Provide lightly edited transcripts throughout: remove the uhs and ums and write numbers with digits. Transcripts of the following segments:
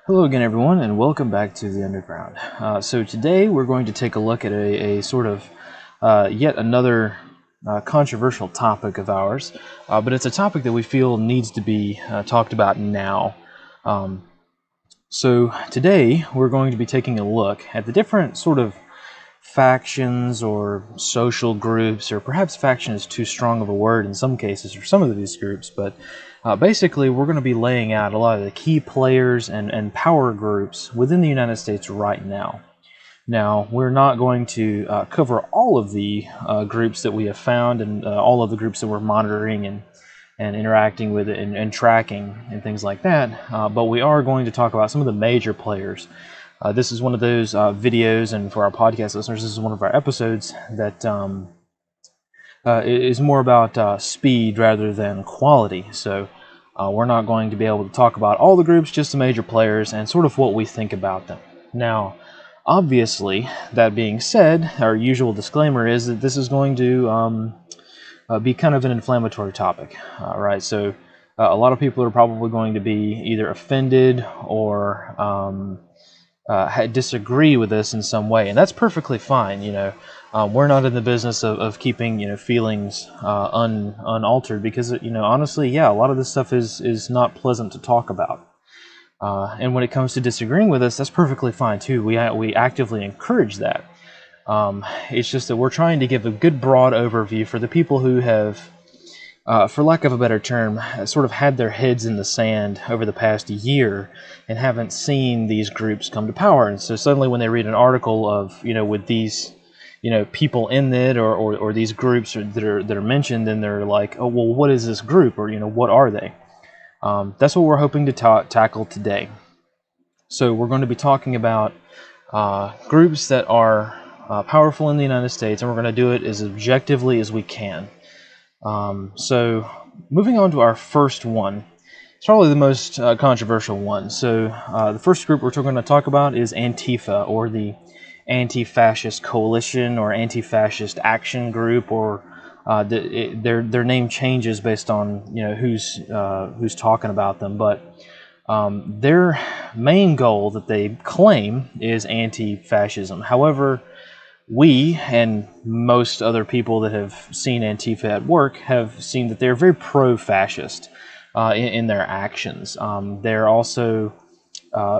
Hello again, everyone, and welcome back to the Underground. So today we're going to take a look at a sort of yet another controversial topic of ours, but it's a topic that we feel needs to be talked about now. So today we're going to be taking a look at the different sort of factions or social groups, or perhaps faction is too strong of a word in some cases for some of these groups, but basically we're going to be laying out a lot of the key players and power groups within the United States right now. Now, we're not going to cover all of the groups that we have found and all of the groups that we're monitoring and interacting with and tracking and things like that, but we are going to talk about some of the major players. This is one of those videos, and for our podcast listeners, this is one of our episodes that is more about speed rather than quality. So we're not going to be able to talk about all the groups, just the major players and sort of what we think about them. Now, obviously, that being said, our usual disclaimer is that this is going to be kind of an inflammatory topic, right? So a lot of people are probably going to be either offended or disagree with this in some way, and that's perfectly fine. We're not in the business of keeping feelings unaltered, because honestly, yeah, a lot of this stuff is not pleasant to talk about. And when it comes to disagreeing with us, that's perfectly fine too. We actively encourage that. It's just that we're trying to give a good broad overview for the people who have, for lack of a better term, sort of had their heads in the sand over the past year and haven't seen these groups come to power. And so suddenly when they read an article of, with these, people in it or these groups that are mentioned, then they're like, oh, well, what is this group? Or, what are they? That's what we're hoping to tackle today. So we're going to be talking about groups that are powerful in the United States, and we're going to do it as objectively as we can. So moving on to our first one, it's probably the most controversial one. So the first group we're going to talk about is Antifa, or the Anti-Fascist Coalition, or Anti-Fascist Action Group, or their name changes based on who's talking about them. But their main goal that they claim is anti-fascism. However, we and most other people that have seen Antifa at work have seen that they're very pro-fascist in their actions. They're also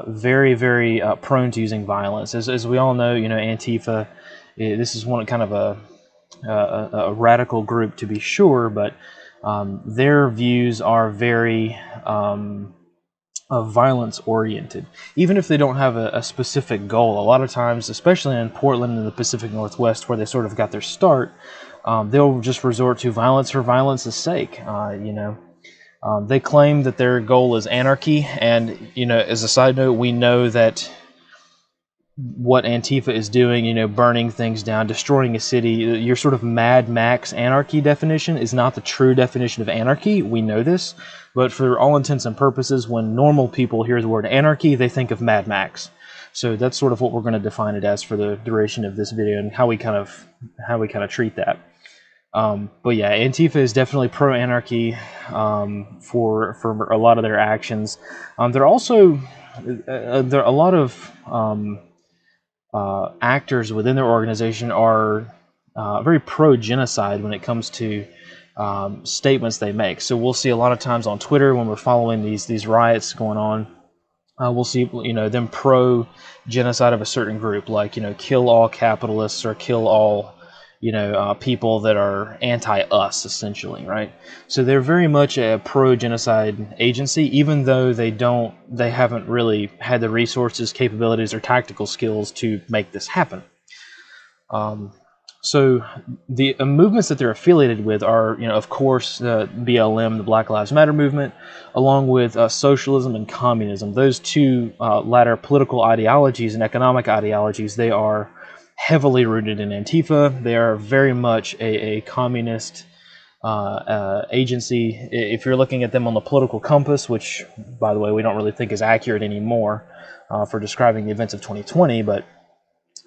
very, very prone to using violence. As we all know, Antifa, this is one kind of a radical group to be sure, but their views are very violence oriented, even if they don't have a specific goal. A lot of times, especially in Portland and the Pacific Northwest, where they sort of got their start, they'll just resort to violence for violence's sake. They claim that their goal is anarchy, and as a side note, we know that what Antifa is doing, burning things down, destroying a city, your sort of Mad Max anarchy definition is not the true definition of anarchy. We know this, but for all intents and purposes, when normal people hear the word anarchy, they think of Mad Max. So that's sort of what we're going to define it as for the duration of this video, and how we kind of treat that. But yeah, Antifa is definitely pro-anarchy for a lot of their actions. They're also there are a lot of actors within their organization are very pro-genocide when it comes to statements they make. So we'll see a lot of times on Twitter when we're following these riots going on, we'll see them pro-genocide of a certain group, like kill all capitalists, or kill all people that are anti-us, essentially, right? So they're very much a pro-genocide agency, even though they haven't really had the resources, capabilities, or tactical skills to make this happen. So the movements that they're affiliated with are, of course, the BLM, the Black Lives Matter movement, along with socialism and communism. Those two latter political ideologies and economic ideologies, they are heavily rooted in Antifa. They are very much a communist agency. If you're looking at them on the political compass, which, by the way, we don't really think is accurate anymore for describing the events of 2020, but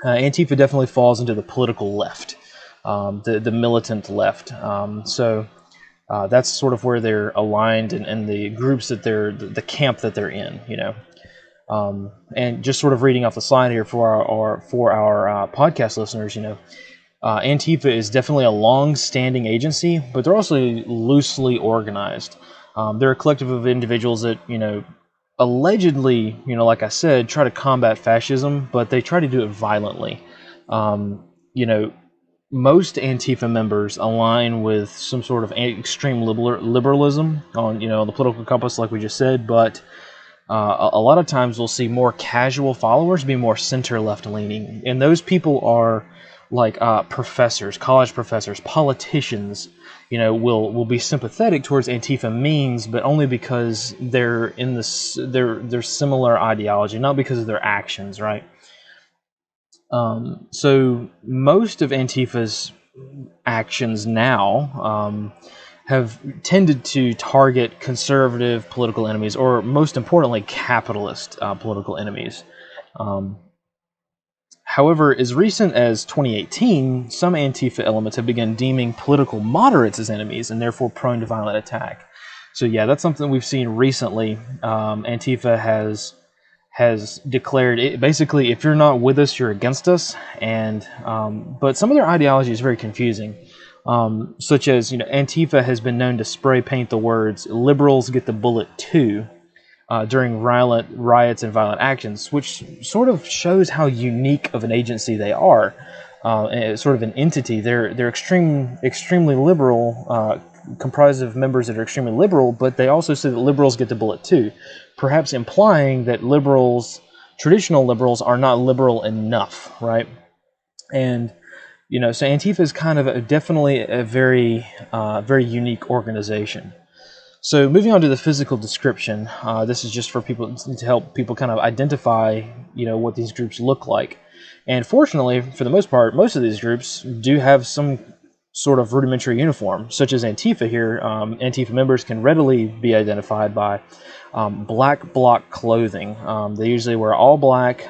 Antifa definitely falls into the political left, the militant left. So that's sort of where they're aligned, and the groups that the camp that they're in, And just sort of reading off the slide here for our podcast listeners, Antifa is definitely a long-standing agency, but they're also loosely organized. They're a collective of individuals that, allegedly, like I said, try to combat fascism, but they try to do it violently. You know, most Antifa members align with some sort of extreme liberalism on, the political compass, like we just said, but a lot of times we'll see more casual followers be more center-left leaning, and those people are like professors, college professors, politicians. Will be sympathetic towards Antifa means, but only because they're in this their similar ideology, not because of their actions, right? So most of Antifa's actions now have tended to target conservative political enemies, or most importantly, capitalist political enemies. However, as recent as 2018, some Antifa elements have begun deeming political moderates as enemies and therefore prone to violent attack. So yeah, that's something we've seen recently. Antifa has declared basically, if you're not with us, you're against us. And but some of their ideology is very confusing, such as Antifa has been known to spray paint the words "liberals get the bullet too" during violent riots and violent actions, which sort of shows how unique of an agency they are. Sort of an entity. They're extremely liberal, comprised of members that are extremely liberal, but they also say that liberals get the bullet too, perhaps implying that traditional liberals, are not liberal enough, right? And so Antifa is kind of definitely a very unique organization. So moving on to the physical description, this is just for people to help people kind of identify, what these groups look like. And fortunately, for the most part, most of these groups do have some sort of rudimentary uniform, such as Antifa here. Antifa members can readily be identified by black block clothing. They usually wear all black.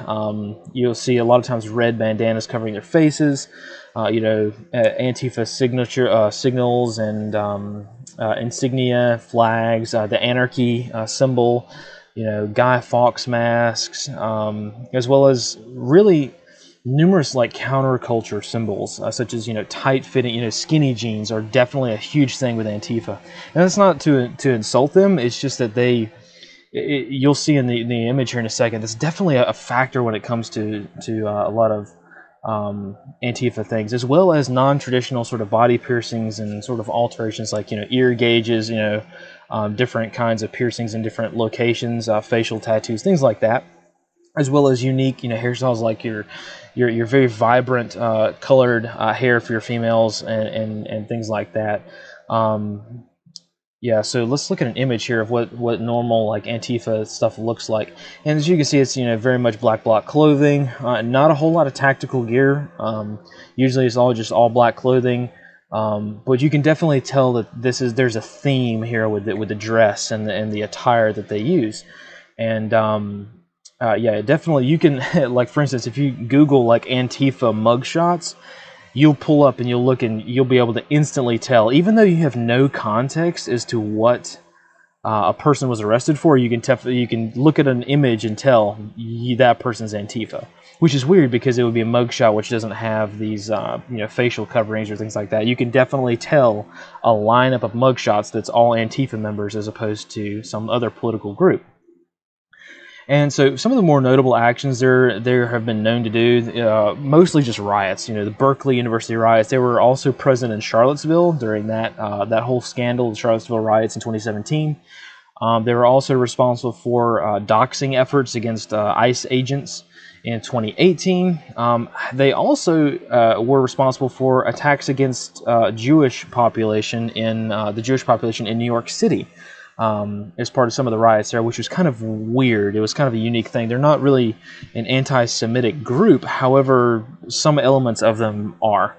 You'll see a lot of times red bandanas covering their faces. Antifa signals and insignia, flags, the anarchy symbol, Guy Fawkes masks, as well as really numerous like counterculture symbols, such as tight-fitting, skinny jeans are definitely a huge thing with Antifa, and that's not to insult them. It's just that you'll see in the image here in a second. That's definitely a factor when it comes to a lot of Antifa things, as well as non-traditional sort of body piercings and sort of alterations like ear gauges, different kinds of piercings in different locations, facial tattoos, things like that, as well as unique hairstyles like your very vibrant colored hair for your females and things like that. Yeah, so let's look at an image here of what normal like Antifa stuff looks like. And as you can see, it's very much black block clothing, not a whole lot of tactical gear. Usually it's all black clothing, but you can definitely tell that there's a theme here with the dress and the attire that they use. And yeah, definitely you can like, for instance, if you Google like Antifa mugshots, you'll pull up and you'll look and you'll be able to instantly tell, even though you have no context as to what a person was arrested for. You can look at an image and tell that person's Antifa, which is weird because it would be a mugshot which doesn't have these facial coverings or things like that. You can definitely tell a lineup of mugshots that's all Antifa members as opposed to some other political group. And so some of the more notable actions there have been known to do, mostly just riots. The Berkeley University riots. They were also present in Charlottesville during that whole scandal, the Charlottesville riots in 2017. They were also responsible for doxing efforts against ICE agents in 2018. They also were responsible for attacks against Jewish population in the Jewish population in New York City. As part of some of the riots there, which was kind of weird. It was kind of a unique thing. They're not really an anti-Semitic group, however, some elements of them are.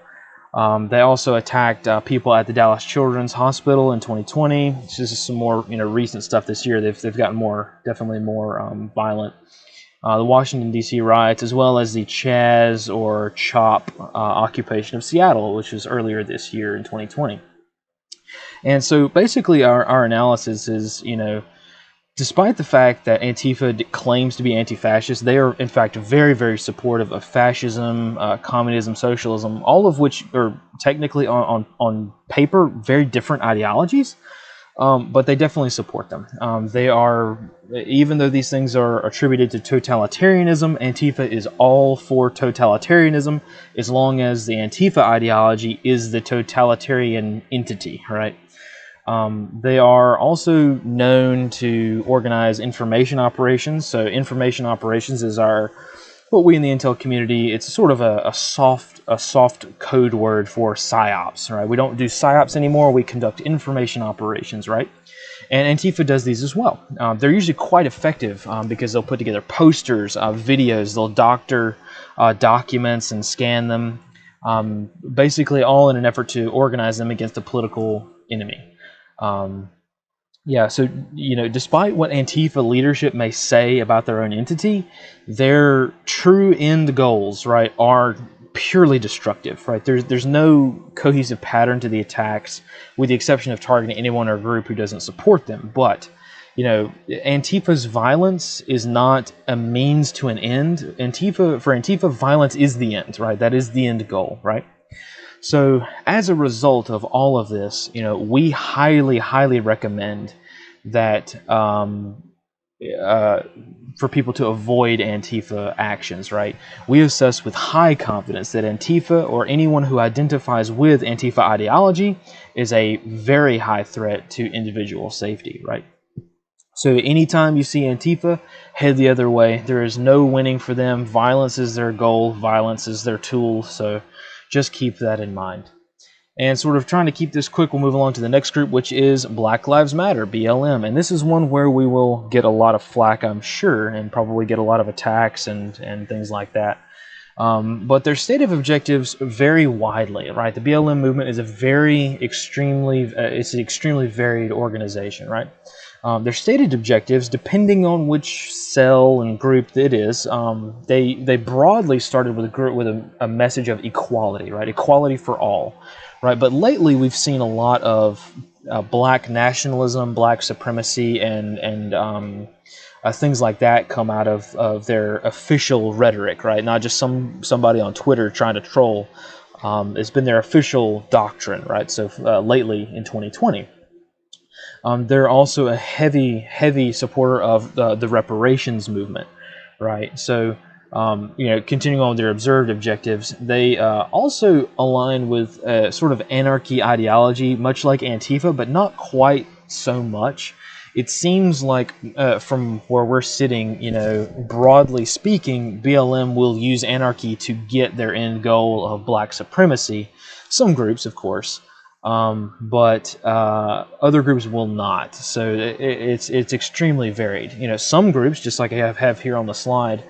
They also attacked people at the Dallas Children's Hospital in 2020. This is some more recent stuff this year. They've gotten definitely more violent. The Washington D.C. riots, as well as the Chaz or CHOP occupation of Seattle, which was earlier this year in 2020. And so basically our analysis is, Despite the fact that Antifa claims to be anti-fascist, they are in fact very, very supportive of fascism, communism, socialism, all of which are technically on paper very different ideologies, but they definitely support them. They are, even though these things are attributed to totalitarianism, Antifa is all for totalitarianism as long as the Antifa ideology is the totalitarian entity, right? They are also known to organize information operations. So information operations is what we in the intel community, it's sort of a soft code word for psyops, right? We don't do psyops anymore. We conduct information operations, right? And Antifa does these as well. They're usually quite effective because they'll put together posters, videos, they'll doctor documents and scan them, basically all in an effort to organize them against a political enemy. Yeah, so, despite what Antifa leadership may say about their own entity, their true end goals, right, are purely destructive, right? There's no cohesive pattern to the attacks, with the exception of targeting anyone or group who doesn't support them. But, Antifa's violence is not a means to an end. For Antifa, violence is the end, right? That is the end goal, right? So as a result of all of this, we highly, highly recommend that for people to avoid Antifa actions, right? We assess with high confidence that Antifa or anyone who identifies with Antifa ideology is a very high threat to individual safety, right? So anytime you see Antifa, head the other way. There is no winning for them. Violence is their goal. Violence is their tool. So just keep that in mind. And sort of trying to keep this quick, we'll move along to the next group, which is Black Lives Matter, BLM. And this is one where we will get a lot of flack, I'm sure, and probably get a lot of attacks and things like that. But their stated objectives vary widely, right? The BLM movement is it's an extremely varied organization, right? Their stated objectives, depending on which cell and group it is, they broadly started with a message of equality, right? Equality for all, right? But lately we've seen a lot of black nationalism, black supremacy, and things like that come out of their official rhetoric, right? Not just somebody on Twitter trying to troll. It's been their official doctrine, right? So lately in 2020. They're also a heavy supporter of the reparations movement, right? So, continuing on with their observed objectives, they also align with sort of anarchy ideology, much like Antifa, but not quite so much. It seems like from where we're sitting, broadly speaking, BLM will use anarchy to get their end goal of black supremacy. Some groups, of course. But other groups will not. So it's extremely varied. Some groups, just like I have here on the slide,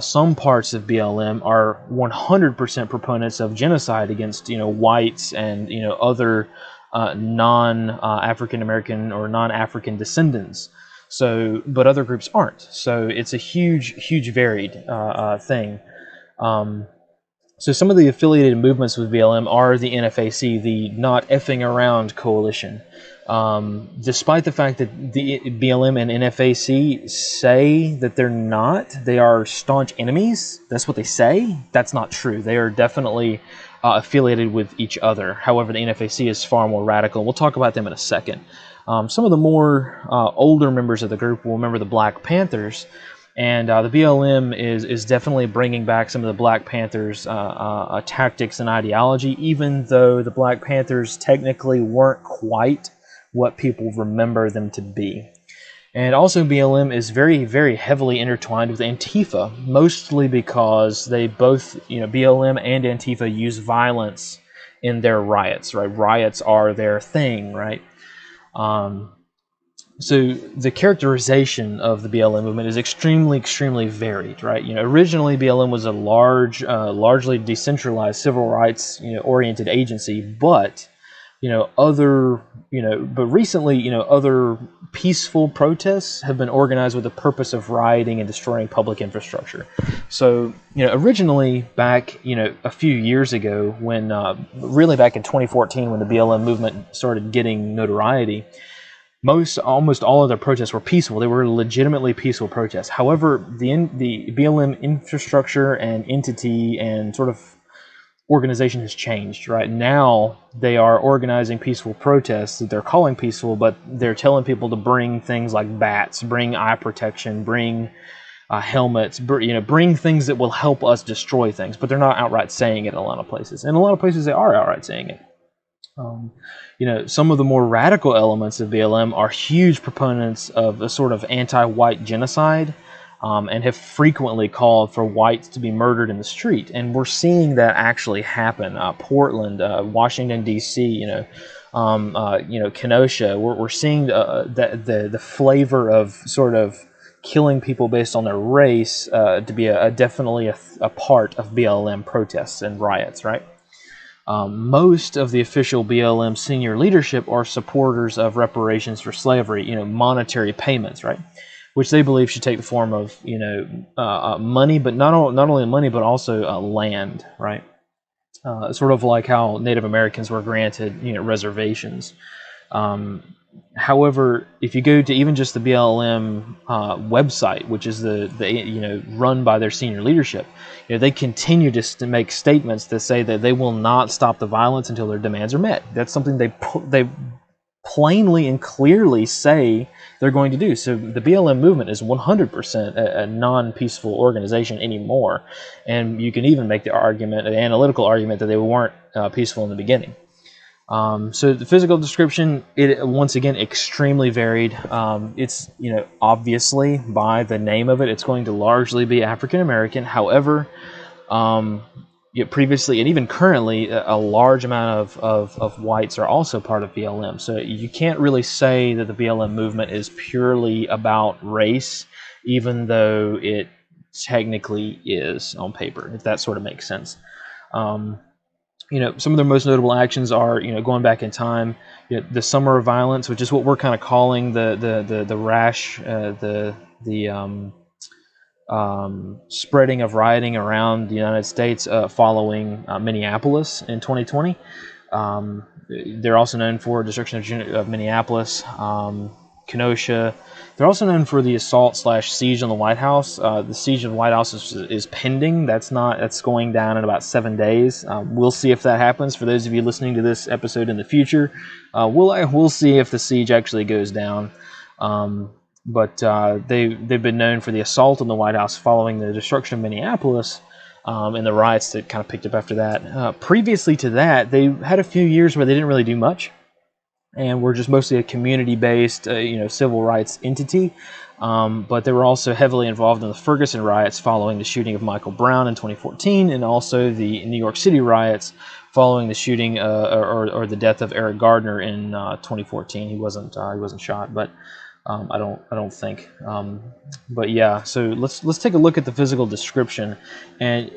some parts of BLM are 100% proponents of genocide against whites and other non-African American or non-African descendants. So, but other groups aren't. So it's a huge varied thing. So some of the affiliated movements with BLM are the NFAC, the Not Effing Around Coalition. Despite the fact that the BLM and NFAC say that they're not, they are staunch enemies. That's what they say. That's not true. They are definitely affiliated with each other. However, the NFAC is far more radical. We'll talk about them in a second. Some of the more older members of the group will remember the Black Panthers. And the BLM is definitely bringing back some of the Black Panthers' tactics and ideology, even though the Black Panthers technically weren't quite what people remember them to be. And also BLM is very, very heavily intertwined with Antifa, mostly because they both, BLM and Antifa use violence in their riots, right? Riots are their thing, right? So the characterization of the BLM movement is extremely varied, right? Originally BLM was a largely decentralized civil rights, oriented agency, but but recently, other peaceful protests have been organized with the purpose of rioting and destroying public infrastructure. So, originally back, a few years ago, when really back in 2014, when the BLM movement started getting notoriety. almost all of their protests were peaceful. They were legitimately peaceful protests. However, the BLM infrastructure and entity and sort of organization has changed. Right now, they are organizing peaceful protests that they're calling peaceful, but they're telling people to bring things like bats, bring eye protection, bring helmets, bring things that will help us destroy things. But they're not outright saying it in a lot of places. In a lot of places, they are outright saying it. Some of the more radical elements of BLM are huge proponents of a sort of anti-white genocide, and have frequently called for whites to be murdered in the street. And we're seeing that actually happen. Portland, Washington D.C., Kenosha. We're seeing the flavor of sort of killing people based on their race to be definitely a part of BLM protests and riots, right? Most of the official BLM senior leadership are supporters of reparations for slavery, monetary payments, right? Which they believe should take the form of, money, but not only money, but also land, right? Sort of like how Native Americans were granted, reservations. However, if you go to even just the BLM website, which is the run by their senior leadership, they continue to make statements that say that they will not stop the violence until their demands are met. That's something they plainly and clearly say they're going to do. So the BLM movement is 100% a non-peaceful organization anymore, and you can even make the argument, an analytical argument, that they weren't peaceful in the beginning. So the physical description, it once again extremely varied. It's obviously by the name of it, it's going to largely be African American. However, previously and even currently, a large amount of whites are also part of BLM. So you can't really say that the BLM movement is purely about race, even though it technically is on paper, if that sort of makes sense. Some of their most notable actions are, going back in time, the Summer of Violence, which is what we're kind of calling the rash, the spreading of rioting around the United States following Minneapolis in 2020. They're also known for destruction of Minneapolis, Kenosha. They're also known for the assault/siege on the White House. The siege of the White House is pending. That's going down in about 7 days. We'll see if that happens. For those of you listening to this episode in the future, we'll see if the siege actually goes down. But they've been known for the assault on the White House following the destruction of Minneapolis, and the riots that kind of picked up after that. Previously to that, they had a few years where they didn't really do much, and were just mostly a community-based, civil rights entity. But they were also heavily involved in the Ferguson riots following the shooting of Michael Brown in 2014, and also the New York City riots following the shooting or the death of Eric Gardner in 2014. He wasn't shot, but I don't think. But yeah, so let's take a look at the physical description, and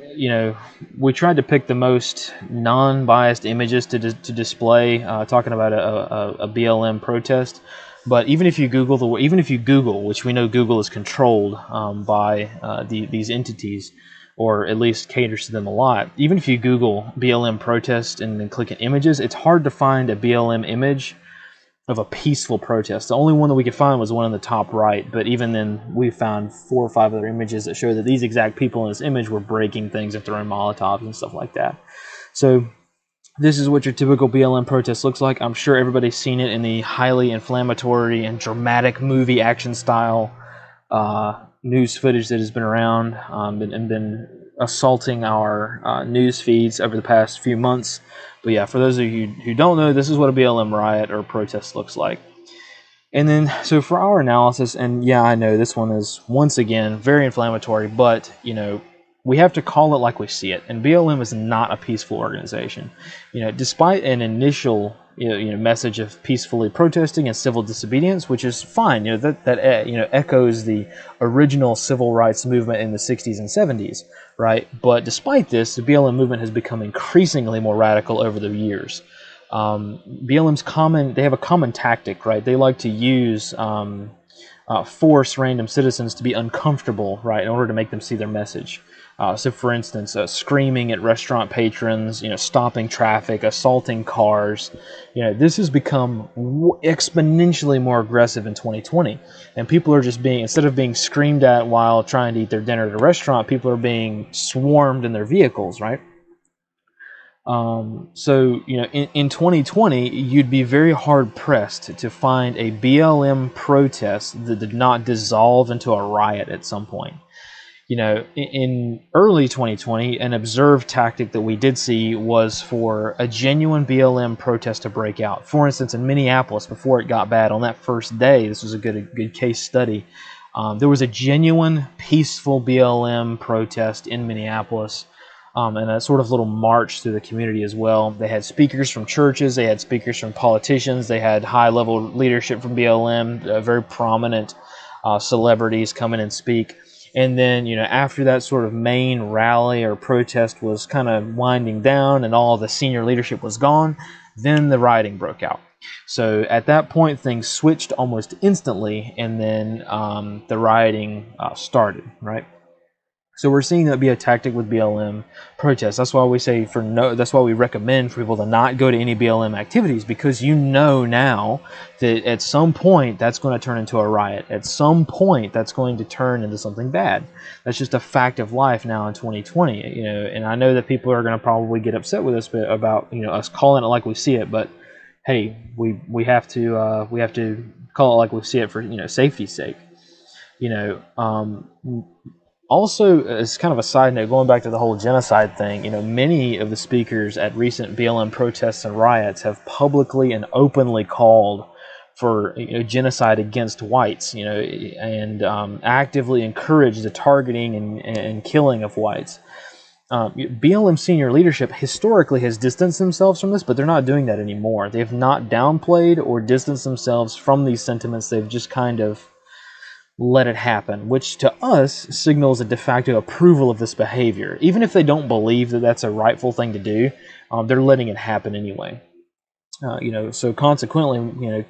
we tried to pick the most non-biased images to display, talking about a BLM protest. But even if you Google, which we know Google is controlled by these entities, or at least caters to them a lot. Even if you Google BLM protest and then click on images, it's hard to find a BLM image of a peaceful protest. The only one that we could find was one in the top right, but even then we found 4 or 5 other images that show that these exact people in this image were breaking things and throwing Molotovs and stuff like that. So this is what your typical BLM protest looks like. I'm sure everybody's seen it in the highly inflammatory and dramatic movie action style news footage that has been around and been assaulting our news feeds over the past few months. But yeah, for those of you who don't know, this is what a BLM riot or protest looks like. And then, so for our analysis, and yeah, I know this one is, once again, very inflammatory, but, we have to call it like we see it. And BLM is not a peaceful organization. Despite an initial, message of peacefully protesting and civil disobedience, which is fine, that echoes the original civil rights movement in the 60s and 70s, right? But despite this, the BLM movement has become increasingly more radical over the years. BLM's they have a common tactic, right? They like to use force random citizens to be uncomfortable, right, in order to make them see their message. So, for instance, screaming at restaurant patrons, stopping traffic, assaulting cars. This has become exponentially more aggressive in 2020, and people are just instead of being screamed at while trying to eat their dinner at a restaurant, people are being swarmed in their vehicles, right? So, in 2020, you'd be very hard pressed to find a BLM protest that did not dissolve into a riot at some point. In early 2020, an observed tactic that we did see was for a genuine BLM protest to break out. For instance, in Minneapolis, before it got bad, on that first day, this was a good case study. There was a genuine, peaceful BLM protest in Minneapolis, and a sort of little march through the community as well. They had speakers from churches, they had speakers from politicians, they had high-level leadership from BLM, very prominent celebrities come in and speak. And then, after that sort of main rally or protest was kind of winding down and all the senior leadership was gone, then the rioting broke out. So at that point, things switched almost instantly, and then the rioting started, right? So we're seeing that be a tactic with BLM protests. That's why we say that's why we recommend for people to not go to any BLM activities, because now that at some point that's going to turn into a riot. At some point that's going to turn into something bad. That's just a fact of life now in 2020. And I know that people are going to probably get upset with us about us calling it like we see it, but hey, we have to call it like we see it for safety's sake. Also, as kind of a side note, going back to the whole genocide thing, many of the speakers at recent BLM protests and riots have publicly and openly called for genocide against whites, and actively encouraged the targeting and killing of whites. BLM senior leadership historically has distanced themselves from this, but they're not doing that anymore. They have not downplayed or distanced themselves from these sentiments. They've just kind of let it happen, which to us signals a de facto approval of this behavior. Even if they don't believe that that's a rightful thing to do, they're letting it happen anyway. So consequently,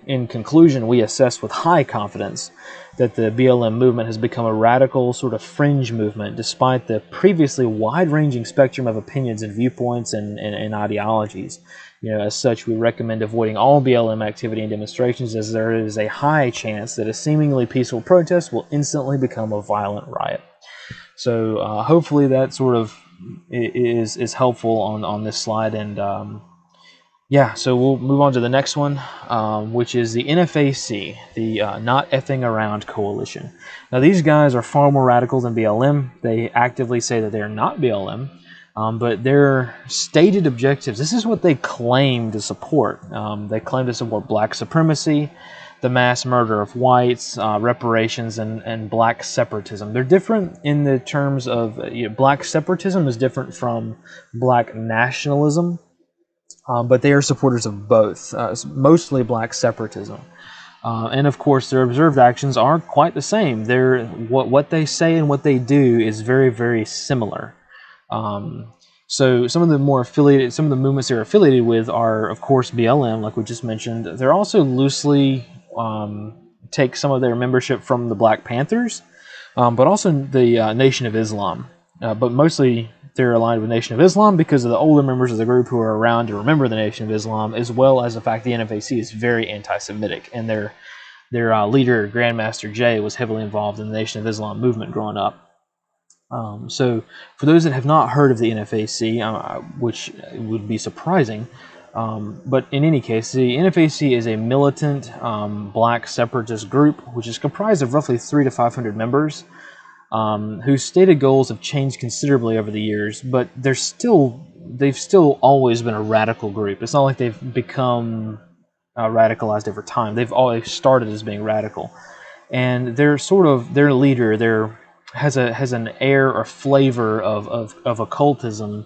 in conclusion, we assess with high confidence that the BLM movement has become a radical sort of fringe movement, despite the previously wide-ranging spectrum of opinions and viewpoints and ideologies. As such, we recommend avoiding all BLM activity and demonstrations, as there is a high chance that a seemingly peaceful protest will instantly become a violent riot. So hopefully that sort of is helpful on this slide. And yeah, so we'll move on to the next one, which is the NFAC, the Not Effing Around Coalition. Now, these guys are far more radical than BLM. They actively say that they are not BLM, but their stated objectives, this is what they claim to support. They claim to support black supremacy, the mass murder of whites, reparations, and black separatism. They're different in the terms of black separatism is different from black nationalism. But they are supporters of both, mostly black separatism. And of course, their observed actions are quite the same. What they say and what they do is very, very similar. So some of the movements they're affiliated with are, of course, BLM, like we just mentioned. They're also loosely take some of their membership from the Black Panthers, but also the Nation of Islam. But mostly they're aligned with Nation of Islam because of the older members of the group who are around to remember the Nation of Islam, as well as the fact the NFAC is very anti-Semitic, and their leader, Grandmaster Jay, was heavily involved in the Nation of Islam movement growing up. So for those that have not heard of the NFAC, which would be surprising, but in any case, the NFAC is a militant black separatist group, which is comprised of roughly 300 to 500 members, whose stated goals have changed considerably over the years, but they've still always been a radical group. It's not like they've become radicalized over time. They've always started as being radical, and their leader has an air or flavor of occultism.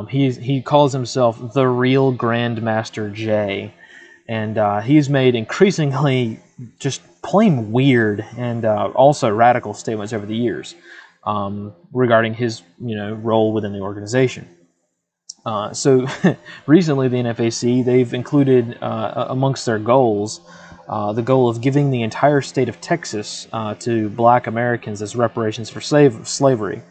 He calls himself the real Grandmaster Jay, and he's made increasingly just plain weird and also radical statements over the years regarding his role within the organization. So recently the NFAC, they've included amongst their goals the goal of giving the entire state of Texas to Black Americans as reparations for slavery.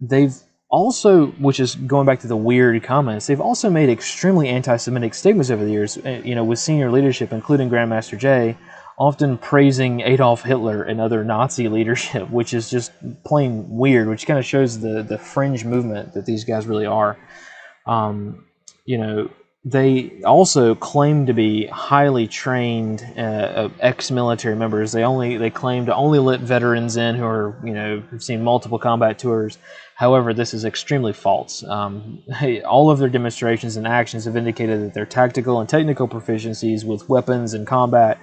They've also, which is going back to the weird comments, they've also made extremely anti-Semitic statements over the years, with senior leadership, including Grandmaster Jay, often praising Adolf Hitler and other Nazi leadership, which is just plain weird, which kind of shows the fringe movement that these guys really are. They also claim to be highly trained ex-military members. They claim to only let veterans in who are, who've seen multiple combat tours. However, this is extremely false. All of their demonstrations and actions have indicated that their tactical and technical proficiencies with weapons and combat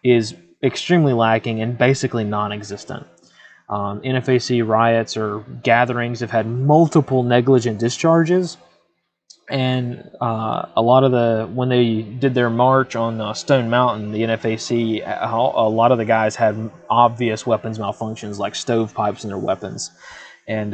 is extremely lacking and basically non-existent. NFAC riots or gatherings have had multiple negligent discharges. And a lot of when they did their march on Stone Mountain, the NFAC, a lot of the guys had obvious weapons malfunctions, like stovepipes in their weapons, and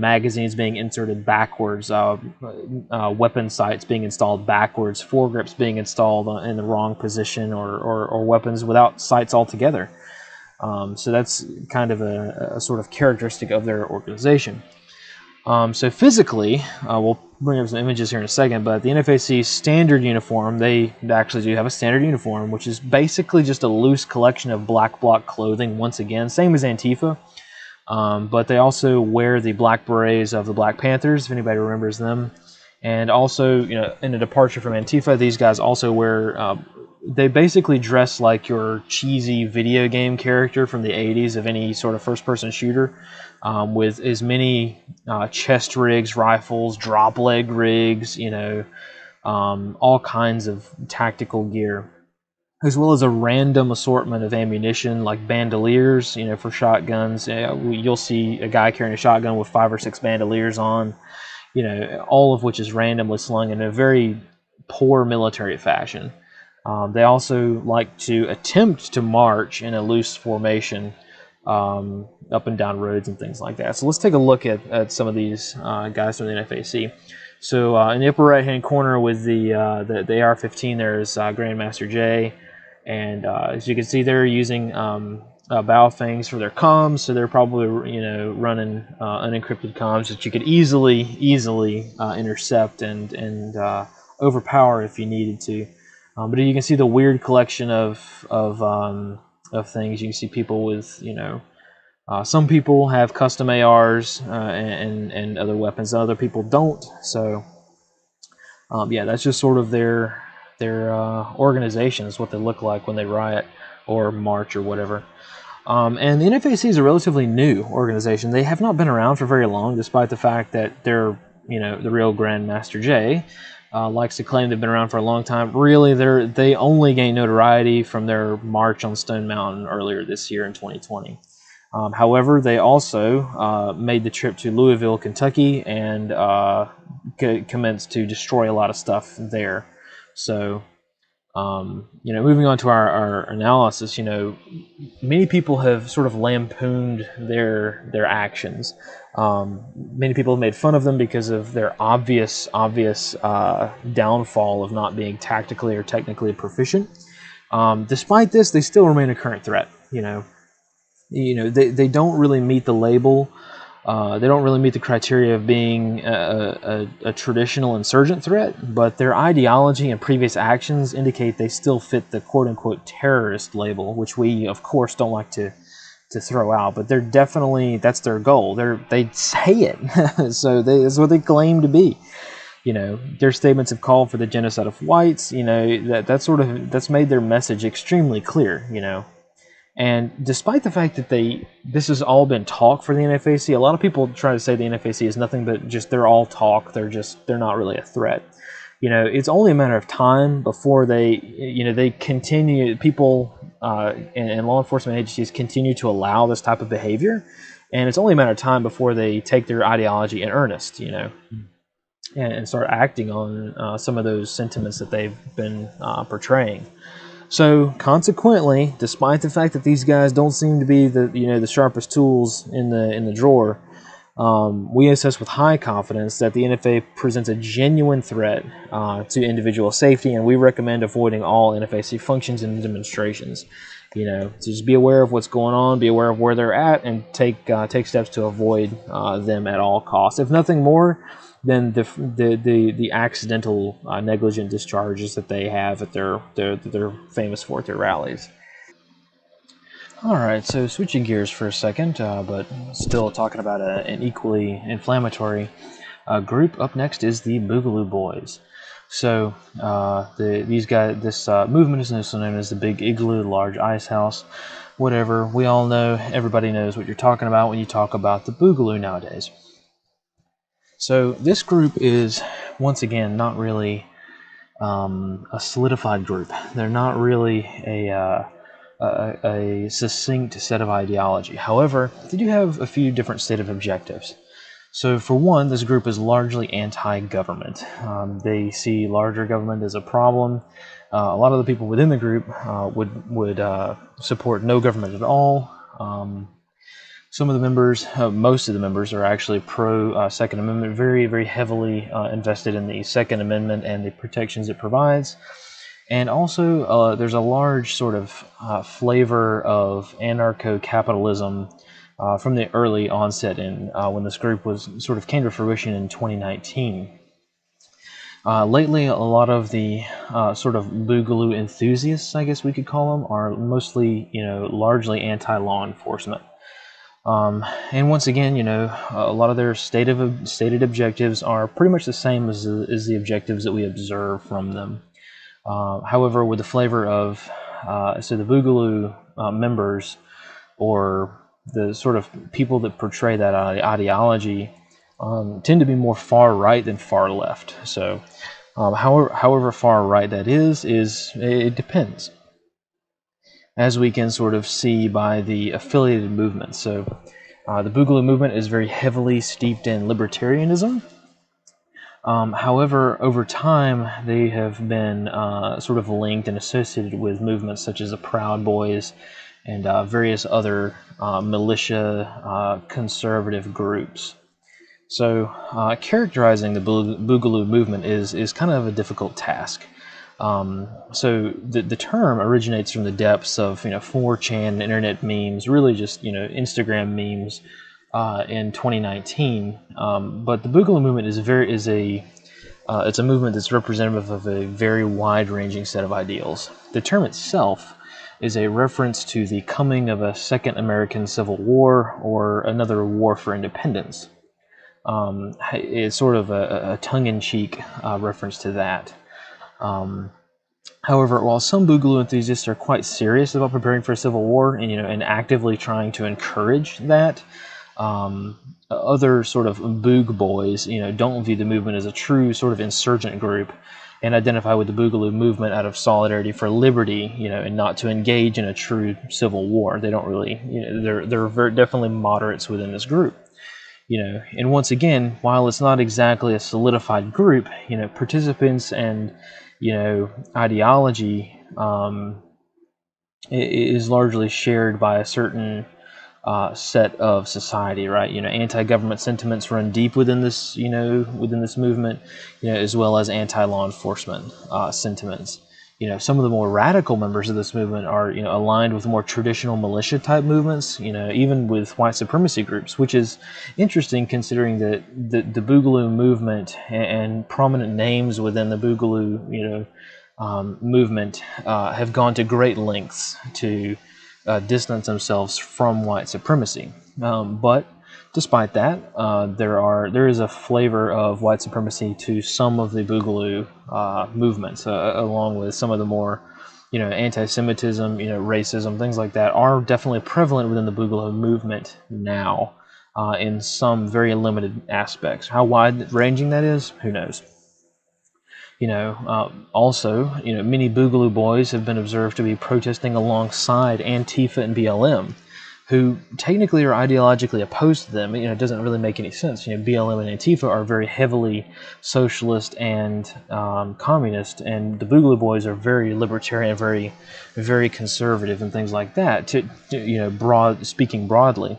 magazines being inserted backwards, weapon sights being installed backwards, foregrips being installed in the wrong position, or weapons without sights altogether. So that's kind of a sort of characteristic of their organization. So physically, we'll bring up some images here in a second, but the NFAC standard uniform, they actually do have a standard uniform, which is basically just a loose collection of black bloc clothing, once again, same as Antifa, but they also wear the black berets of the Black Panthers, if anybody remembers them, and also, in a departure from Antifa, these guys also wear, they basically dress like your cheesy video game character from the 80s of any sort of first-person shooter, with as many chest rigs, rifles, drop leg rigs, all kinds of tactical gear, as well as a random assortment of ammunition like bandoliers, for shotguns. You'll see a guy carrying a shotgun with 5 or 6 bandoliers on, all of which is randomly slung in a very poor military fashion. They also like to attempt to march in a loose formation up and down roads and things like that. So let's take a look at some of these guys from the NFAC. So in the upper right-hand corner with the AR-15, there's Grandmaster Jay, and as you can see, they're using Baofengs for their comms, so they're probably running unencrypted comms that you could easily intercept and overpower if you needed to. But you can see the weird collection of things. You can see people with, some people have custom ARs and other weapons. Other people don't. So, that's just sort of their organization is what they look like when they riot or march or whatever. And the NFAC is a relatively new organization. They have not been around for very long, despite the fact that they're, the real Grandmaster Jay likes to claim they've been around for a long time. Really, they only gained notoriety from their march on Stone Mountain earlier this year in 2020. However, they also made the trip to Louisville, Kentucky, and commenced to destroy a lot of stuff there. So, moving on to our analysis, many people have sort of lampooned their actions. Many people have made fun of them because of their obvious downfall of not being tactically or technically proficient. Despite this, they still remain a current threat. They don't really meet the label. They don't really meet the criteria of being a traditional insurgent threat, but their ideology and previous actions indicate they still fit the quote-unquote terrorist label, which we, of course, don't like to throw out. But they're definitely, that's their goal. They say it, so that's what they claim to be. Their statements have called for the genocide of whites. That's made their message extremely clear. And despite the fact that this has all been talk for the NFAC, a lot of people try to say the NFAC is nothing but just they're all talk. They're not really a threat. It's only a matter of time before they continue. People and law enforcement agencies continue to allow this type of behavior, and it's only a matter of time before they take their ideology in earnest. And start acting on some of those sentiments that they've been portraying. So consequently, despite the fact that these guys don't seem to be the sharpest tools in the drawer, We assess with high confidence that the NFA presents a genuine threat to individual safety, and we recommend avoiding all NFAC functions and demonstrations. So just be aware of what's going on, be aware of where they're at, and take steps to avoid them at all costs. If nothing more than the accidental negligent discharges that they have that they're famous for at their rallies. Alright, so switching gears for a second, but still talking about an equally inflammatory group. Up next is the Boogaloo Boys. So this movement is also known as the Big Igloo, Large Ice House, whatever. We all know, everybody knows what you're talking about when you talk about the Boogaloo nowadays. So this group is, once again, not really a solidified group. They're not really a succinct set of ideology. However, they do have a few different stated objectives. So for one, this group is largely anti-government. They see larger government as a problem. A lot of the people within the group would support no government at all. Some of the members, most of the members, are actually pro Second Amendment, very, very heavily invested in the Second Amendment and the protections it provides. And also, there's a large sort of flavor of anarcho-capitalism from the early onset when this group sort of came to fruition in 2019. Lately, a lot of the sort of Boogaloo enthusiasts, I guess we could call them, are mostly, largely anti-law enforcement. And once again, a lot of their stated objectives are pretty much the same as the objectives that we observe from them. However, with the flavor of, so the Boogaloo members, or the sort of people that portray that ideology, tend to be more far right than far left. So, however far right that is it depends, as we can sort of see by the affiliated movements. So, the Boogaloo movement is very heavily steeped in libertarianism. However, over time, they have been sort of linked and associated with movements such as the Proud Boys and various other militia conservative groups. So, characterizing the Boogaloo movement is kind of a difficult task. So the term originates from the depths of 4chan internet memes, really just Instagram memes in 2019. But the Boogaloo movement is it's a movement that's representative of a very wide-ranging set of ideals. The term itself is a reference to the coming of a second American Civil War, or another war for independence. It's sort of a tongue-in-cheek reference to that. However, while some Boogaloo enthusiasts are quite serious about preparing for a civil war and actively trying to encourage that, other sort of Boog boys don't view the movement as a true sort of insurgent group, and identify with the Boogaloo movement out of solidarity for liberty, and not to engage in a true civil war. They don't really, they're very definitely moderates within this group. And once again, while it's not exactly a solidified group, participants and ideology is largely shared by a certain set of society, right? Anti-government sentiments run deep within this, within this movement, as well as anti-law enforcement sentiments. Some of the more radical members of this movement are, aligned with more traditional militia type movements, even with white supremacy groups, which is interesting considering that the Boogaloo movement and prominent names within the Boogaloo, movement have gone to great lengths to distance themselves from white supremacy. But despite that, there is a flavor of white supremacy to some of the Boogaloo movements, along with some of the more, anti-Semitism, racism, things like that are definitely prevalent within the Boogaloo movement now, in some very limited aspects. How wide-ranging that is, who knows? Also, many Boogaloo boys have been observed to be protesting alongside Antifa and BLM, who technically are ideologically opposed to them. It doesn't really make any sense. BLM and Antifa are very heavily socialist and communist, and the Boogaloo boys are very libertarian, very, very conservative, and things like that. Speaking broadly.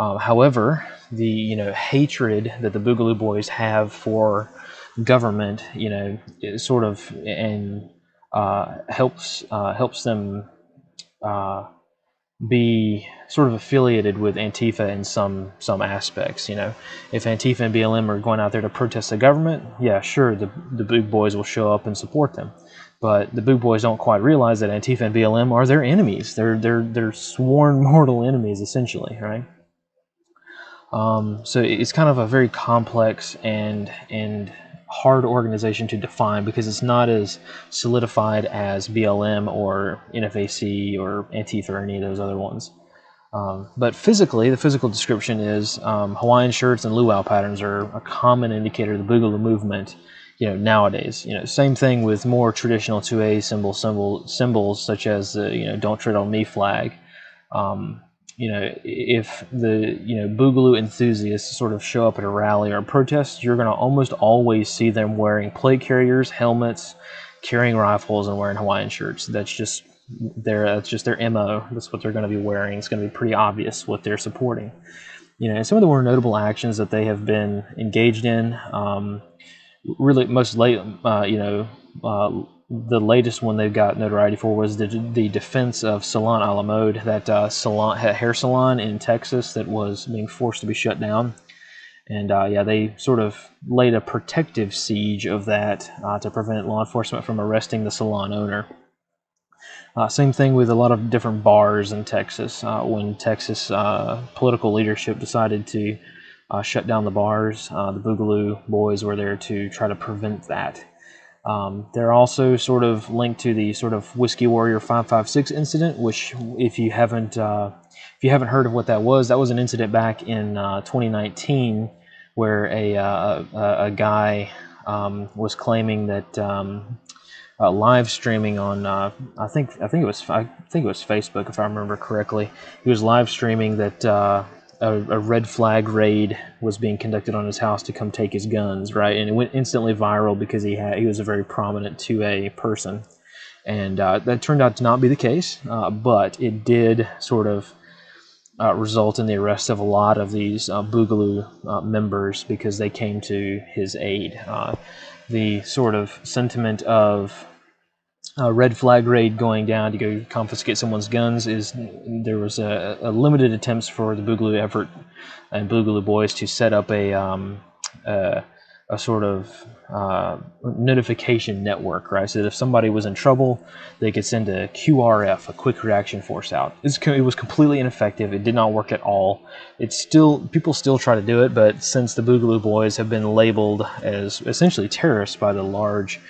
However, the hatred that the Boogaloo Boys have for government, is sort of and helps them be sort of affiliated with Antifa in some aspects. If Antifa and BLM are going out there to protest the government, yeah, sure, the Boog Boys will show up and support them. But the Boog Boys don't quite realize that Antifa and BLM are their enemies. They're sworn mortal enemies, essentially, right? So it's kind of a very complex and hard organization to define, because it's not as solidified as BLM or NFAC or Antifa or any of those other ones. But physically, the physical description is Hawaiian shirts and luau patterns are a common indicator of the Boogaloo movement. Nowadays, same thing with more traditional 2A symbols such as the "Don't Tread on Me" flag. If the Boogaloo enthusiasts sort of show up at a rally or a protest, you're going to almost always see them wearing plate carriers, helmets, carrying rifles, and wearing Hawaiian shirts. That's just their MO. That's what they're going to be wearing. It's going to be pretty obvious what they're supporting. And some of the more notable actions that they have been engaged in, really most late, the latest one they've got notoriety for was the defense of Salon a la Mode, that hair salon in Texas that was being forced to be shut down. And they sort of laid a protective siege of that to prevent law enforcement from arresting the salon owner. Same thing with a lot of different bars in Texas. When Texas political leadership decided to shut down the bars, the Boogaloo Boys were there to try to prevent that. They're also sort of linked to the sort of Whiskey Warrior 556 incident, which, if you haven't heard of what that was an incident back in 2019 where a guy was claiming that live streaming on I think it was Facebook, if I remember correctly. He was live streaming that a red flag raid was being conducted on his house to come take his guns, right? And it went instantly viral because he was a very prominent 2A person. And that turned out to not be the case, but it did sort of result in the arrest of a lot of these Boogaloo members because they came to his aid. The sort of sentiment of red flag raid going down to go confiscate someone's guns is there was a limited attempts for the Boogaloo effort and Boogaloo Boys to set up a sort of notification network, right? So that if somebody was in trouble, they could send a QRF, a quick reaction force, out. It was completely ineffective. It did not work at all. People still try to do it, but since the Boogaloo Boys have been labeled as essentially terrorists by the large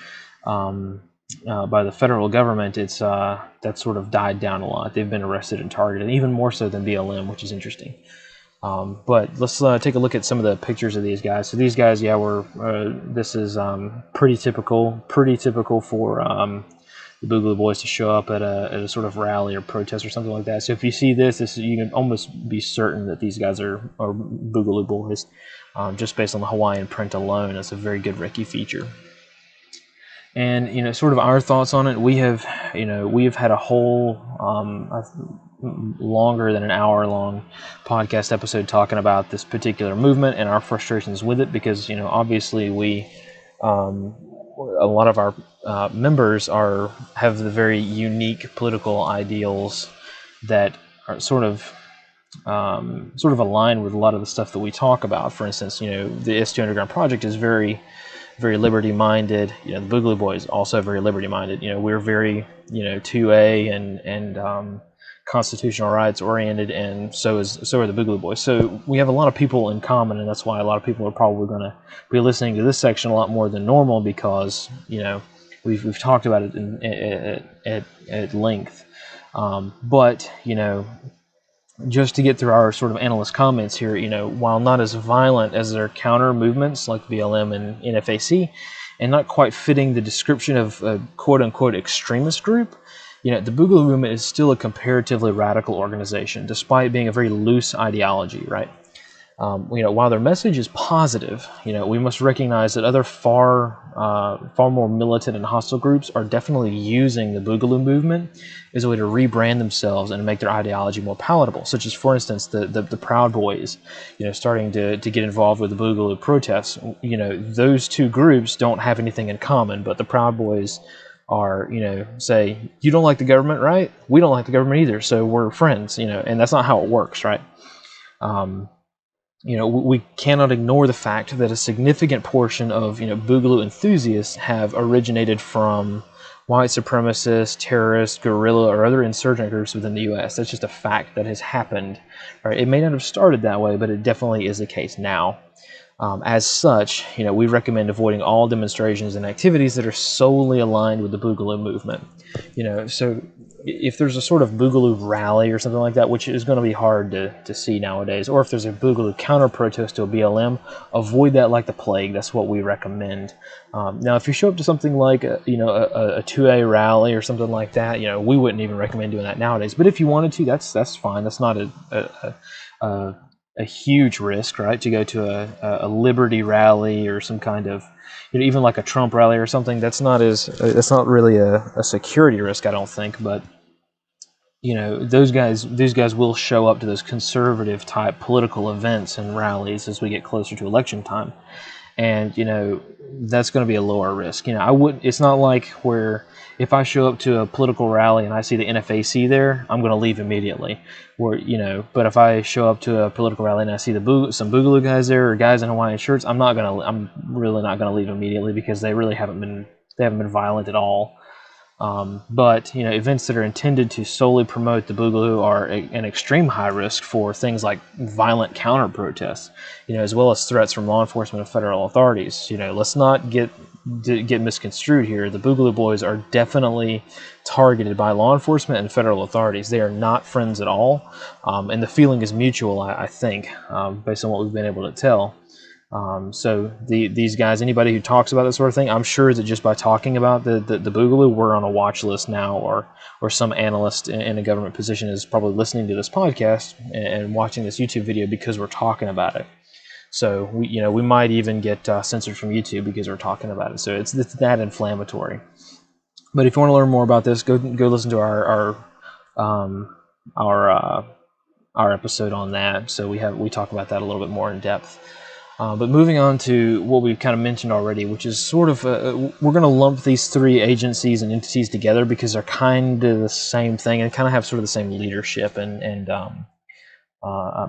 by the federal government, that sort of died down a lot. They've been arrested and targeted, even more so than BLM, which is interesting. But let's take a look at some of the pictures of these guys. So these guys, this is pretty typical for the Boogaloo Boys to show up at a sort of rally or protest or something like that. So if you see this you can almost be certain that these guys are Boogaloo Boys, just based on the Hawaiian print alone. It's a very good Ricky feature. And sort of our thoughts on it. We have had a whole longer than an hour-long podcast episode talking about this particular movement and our frustrations with it, because obviously we a lot of our members have the very unique political ideals that are sort of aligned with a lot of the stuff that we talk about. For instance, the S2 Underground Project is very liberty-minded. The Boogaloo Boys also very liberty-minded. We're very 2A and constitutional rights oriented, and so are the Boogaloo Boys. So we have a lot of people in common, and that's why a lot of people are probably going to be listening to this section a lot more than normal, because we've talked about it at length. But just to get through our sort of analyst comments here, while not as violent as their counter movements like BLM and NFAC, and not quite fitting the description of a quote-unquote extremist group, the Boogaloo movement is still a comparatively radical organization, despite being a very loose ideology, right? While their message is positive, we must recognize that other far more militant and hostile groups are definitely using the Boogaloo movement as a way to rebrand themselves and make their ideology more palatable. Such as, for instance, the Proud Boys, starting to get involved with the Boogaloo protests. Those two groups don't have anything in common, but the Proud Boys are, say, you don't like the government, right? We don't like the government either, so we're friends, and that's not how it works, right? We cannot ignore the fact that a significant portion of, Boogaloo enthusiasts have originated from white supremacist, terrorist, guerrilla, or other insurgent groups within the U.S. That's just a fact that has happened. Right? It may not have started that way, but it definitely is the case now. As such, we recommend avoiding all demonstrations and activities that are solely aligned with the Boogaloo movement. So if there's a sort of Boogaloo rally or something like that, which is going to be hard to see nowadays, or if there's a Boogaloo counter-protest to a BLM, avoid that like the plague. That's what we recommend. Now, if you show up to something like a 2A rally or something like that, we wouldn't even recommend doing that nowadays. But if you wanted to, that's fine. That's not a huge risk, right? To go to a Liberty rally or some kind of, even like a Trump rally or something. That's not really a security risk, I don't think. But those guys will show up to those conservative type political events and rallies as we get closer to election time, and that's going to be a lower risk. It's not like where if I show up to a political rally and I see the NFAC there, I'm going to leave immediately. But if I show up to a political rally and I see some Boogaloo guys there or guys in Hawaiian shirts, I'm really not going to leave immediately, because they really haven't been violent at all. But events that are intended to solely promote the Boogaloo are an extreme high risk for things like violent counter protests, as well as threats from law enforcement and federal authorities. Let's not get misconstrued here. The Boogaloo Boys are definitely targeted by law enforcement and federal authorities. They are not friends at all, and the feeling is mutual, I think, based on what we've been able to tell. So these guys, anybody who talks about this sort of thing, I'm sure that just by talking about the Boogaloo, we're on a watch list now, or some analyst in a government position is probably listening to this podcast and watching this YouTube video because we're talking about it. So we might even get censored from YouTube because we're talking about it. So it's that inflammatory. But if you want to learn more about this, go listen to our episode on that. So we talk about that a little bit more in depth. But moving on to what we've kind of mentioned already, which is sort of, we're going to lump these three agencies and entities together because they're kind of the same thing and kind of have sort of the same leadership and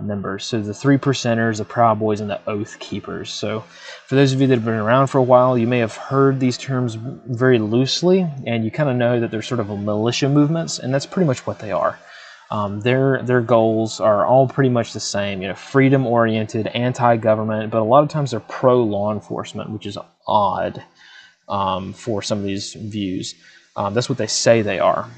members. So the 3%ers, the Proud Boys, and the Oath Keepers. So for those of you that have been around for a while, you may have heard these terms very loosely, and you kind of know that they're sort of militia movements, and that's pretty much what they are. Their goals are all pretty much the same, freedom-oriented, anti-government, but a lot of times they're pro-law enforcement, which is odd for some of these views. That's what they say they are.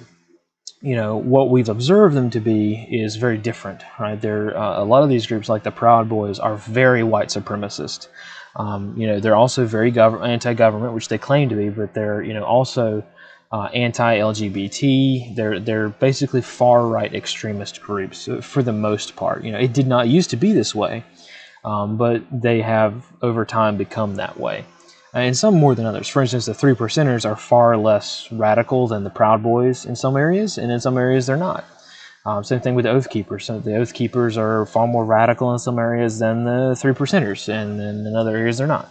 What we've observed them to be is very different, right? They're a lot of these groups, like the Proud Boys, are very white supremacist. They're also very anti-government, which they claim to be, but they're also anti-LGBT. They're basically far-right extremist groups for the most part. It did not used to be this way, but they have over time become that way. And some more than others. For instance, the 3%ers are far less radical than the Proud Boys in some areas, and in some areas they're not. Same thing with the Oath Keepers. So the Oath Keepers are far more radical in some areas than the 3%ers, and then in other areas they're not.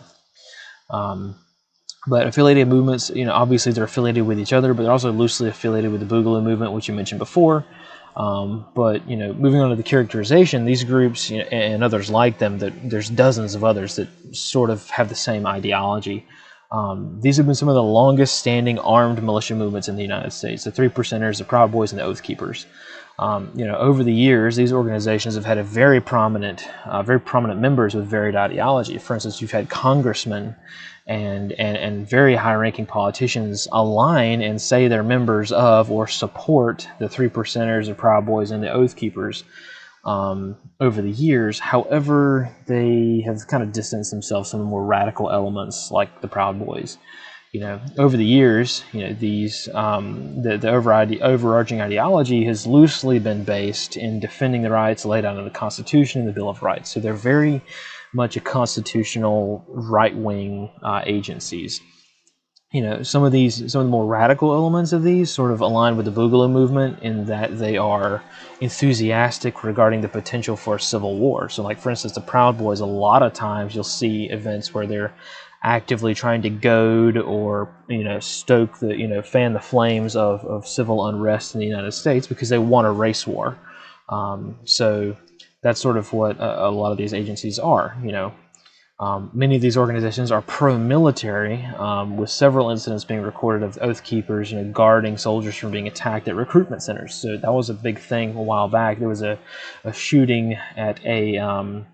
But affiliated movements, obviously they're affiliated with each other, but they're also loosely affiliated with the Boogaloo movement, which you mentioned before. But moving on to the characterization, these groups and others like them, there's dozens of others that sort of have the same ideology. These have been some of the longest standing armed militia movements in the United States. The 3%ers, the Proud Boys, and the Oath Keepers. Over the years, these organizations have had a very prominent members with varied ideology. For instance, you've had congressmen and very high-ranking politicians align and say they're members of or support the 3%ers, the Proud Boys, and the Oath Keepers over the years. However, they have kind of distanced themselves from the more radical elements like the Proud Boys. over the years, these the overarching ideology has loosely been based in defending the rights laid out in the Constitution and the Bill of Rights. So they're very much a constitutional right-wing agencies. Some of the more radical elements of these sort of align with the Boogaloo movement in that they are enthusiastic regarding the potential for a civil war. So, like, for instance, the Proud Boys, a lot of times you'll see events where they're actively trying to goad or, stoke the, fan the flames of civil unrest in the United States because they want a race war. So that's sort of what a lot of these agencies are, Many of these organizations are pro-military, with several incidents being recorded of Oath Keepers, guarding soldiers from being attacked at recruitment centers. So that was a big thing a while back. There was a shooting at a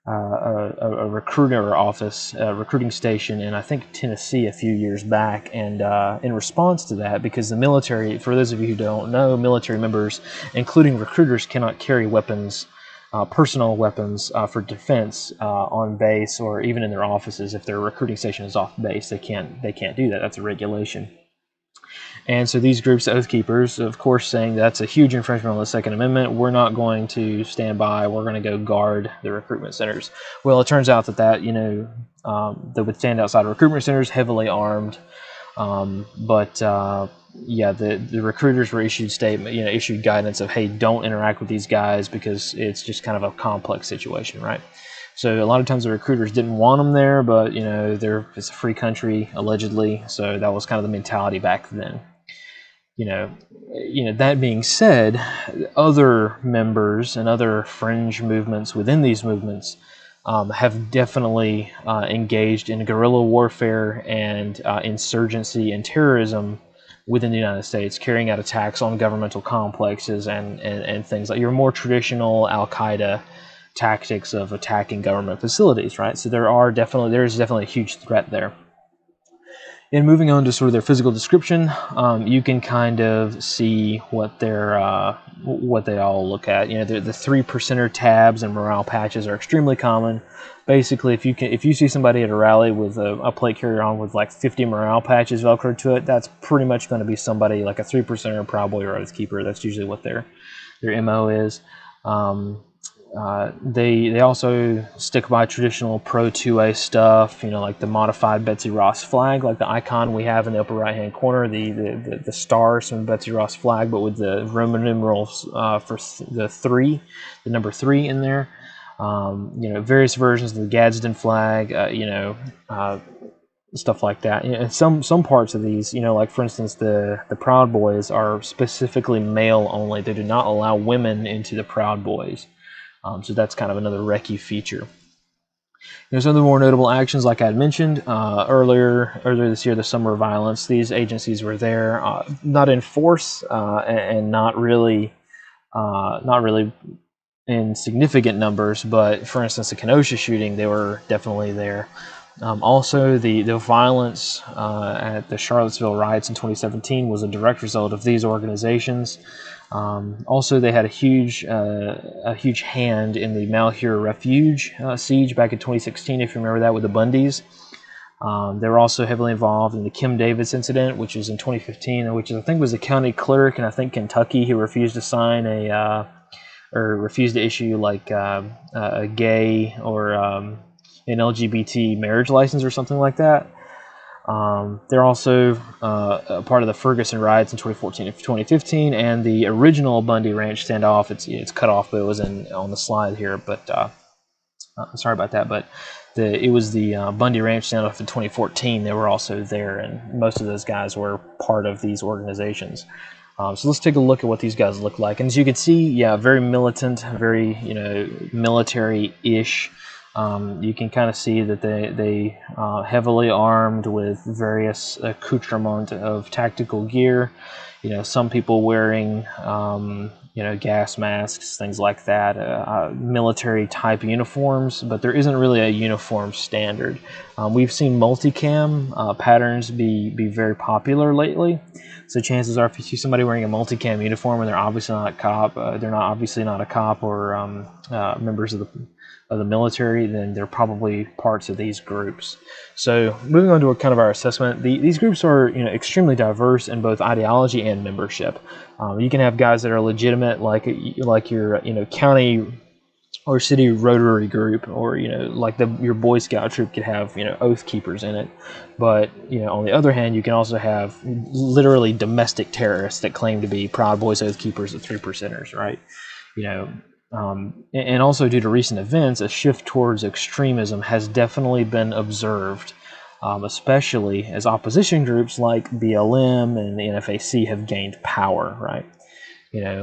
recruiter office, a recruiting station in, I think, Tennessee a few years back. And in response to that, because the military, for those of you who don't know, military members, including recruiters, cannot carry weapons, personal weapons for defense on base or even in their offices. If their recruiting station is off base, they can't do that. That's a regulation. And so these groups, Oath Keepers, of course, saying that's a huge infringement on the Second Amendment. We're not going to stand by. We're going to go guard the recruitment centers. Well, it turns out that they would stand outside recruitment centers, heavily armed. The recruiters were issued guidance of, hey, don't interact with these guys because it's just kind of a complex situation, right? So a lot of times the recruiters didn't want them there, but it's a free country allegedly, so that was kind of the mentality back then. That being said, other members and other fringe movements within these movements have definitely engaged in guerrilla warfare and insurgency and terrorism within the United States, carrying out attacks on governmental complexes and things like your more traditional Al-Qaeda tactics of attacking government facilities, right? So there is definitely a huge threat there. And moving on to sort of their physical description, you can kind of see what they all look at. The 3% tabs and morale patches are extremely common. Basically, if you see somebody at a rally with a plate carrier on with like 50 morale patches velcroed to it, that's pretty much going to be somebody like a 3%er, Proud Boy, or Oath Keeper. That's usually what their MO is. They also stick by traditional pro 2A stuff, like the modified Betsy Ross flag, like the icon we have in the upper right hand corner, the stars from the Betsy Ross flag, but with the Roman numerals for the number 3 in there. Various versions of the Gadsden flag, stuff like that. And some parts of these, like for instance, the Proud Boys are specifically male only. They do not allow women into the Proud Boys. So that's kind of another recce feature. There's other more notable actions, like I had mentioned earlier this year, the Summer of Violence. These agencies were there, not in force and not really in significant numbers, but for instance, the Kenosha shooting, they were definitely there. Also, the violence at the Charlottesville riots in 2017 was a direct result of these organizations. Also, they had a huge hand in the Malheur Refuge siege back in 2016, if you remember that, with the Bundys. They were also heavily involved in the Kim Davis incident, which was in 2015, which I think was a county clerk in, I think, Kentucky, who refused to sign or refused to issue like a gay or an LGBT marriage license or something like that. They're also a part of the Ferguson riots in 2014 and 2015, and the original Bundy Ranch standoff. It's cut off, but it was on the slide here. But sorry about that. But it was the Bundy Ranch standoff in 2014. They were also there, and most of those guys were part of these organizations. So let's take a look at what these guys look like. And as you can see, very militant, very military-ish. You can kind of see that they heavily armed with various accoutrement of tactical gear. Some people wearing gas masks, things like that, military type uniforms, but there isn't really a uniform standard. We've seen multicam patterns be very popular lately. So chances are, if you see somebody wearing a multicam uniform and they're obviously not a cop, or members of of the military, then they're probably parts of these groups. So moving on to kind of our assessment, these groups are extremely diverse in both ideology and membership. You can have guys that are legitimate, like your county or city Rotary group, or like your Boy Scout troop could have Oath Keepers in it. But on the other hand, you can also have literally domestic terrorists that claim to be Proud Boys, Oath Keepers, the 3%ers, right? And also due to recent events, a shift towards extremism has definitely been observed, especially as opposition groups like BLM and the NFAC have gained power, right?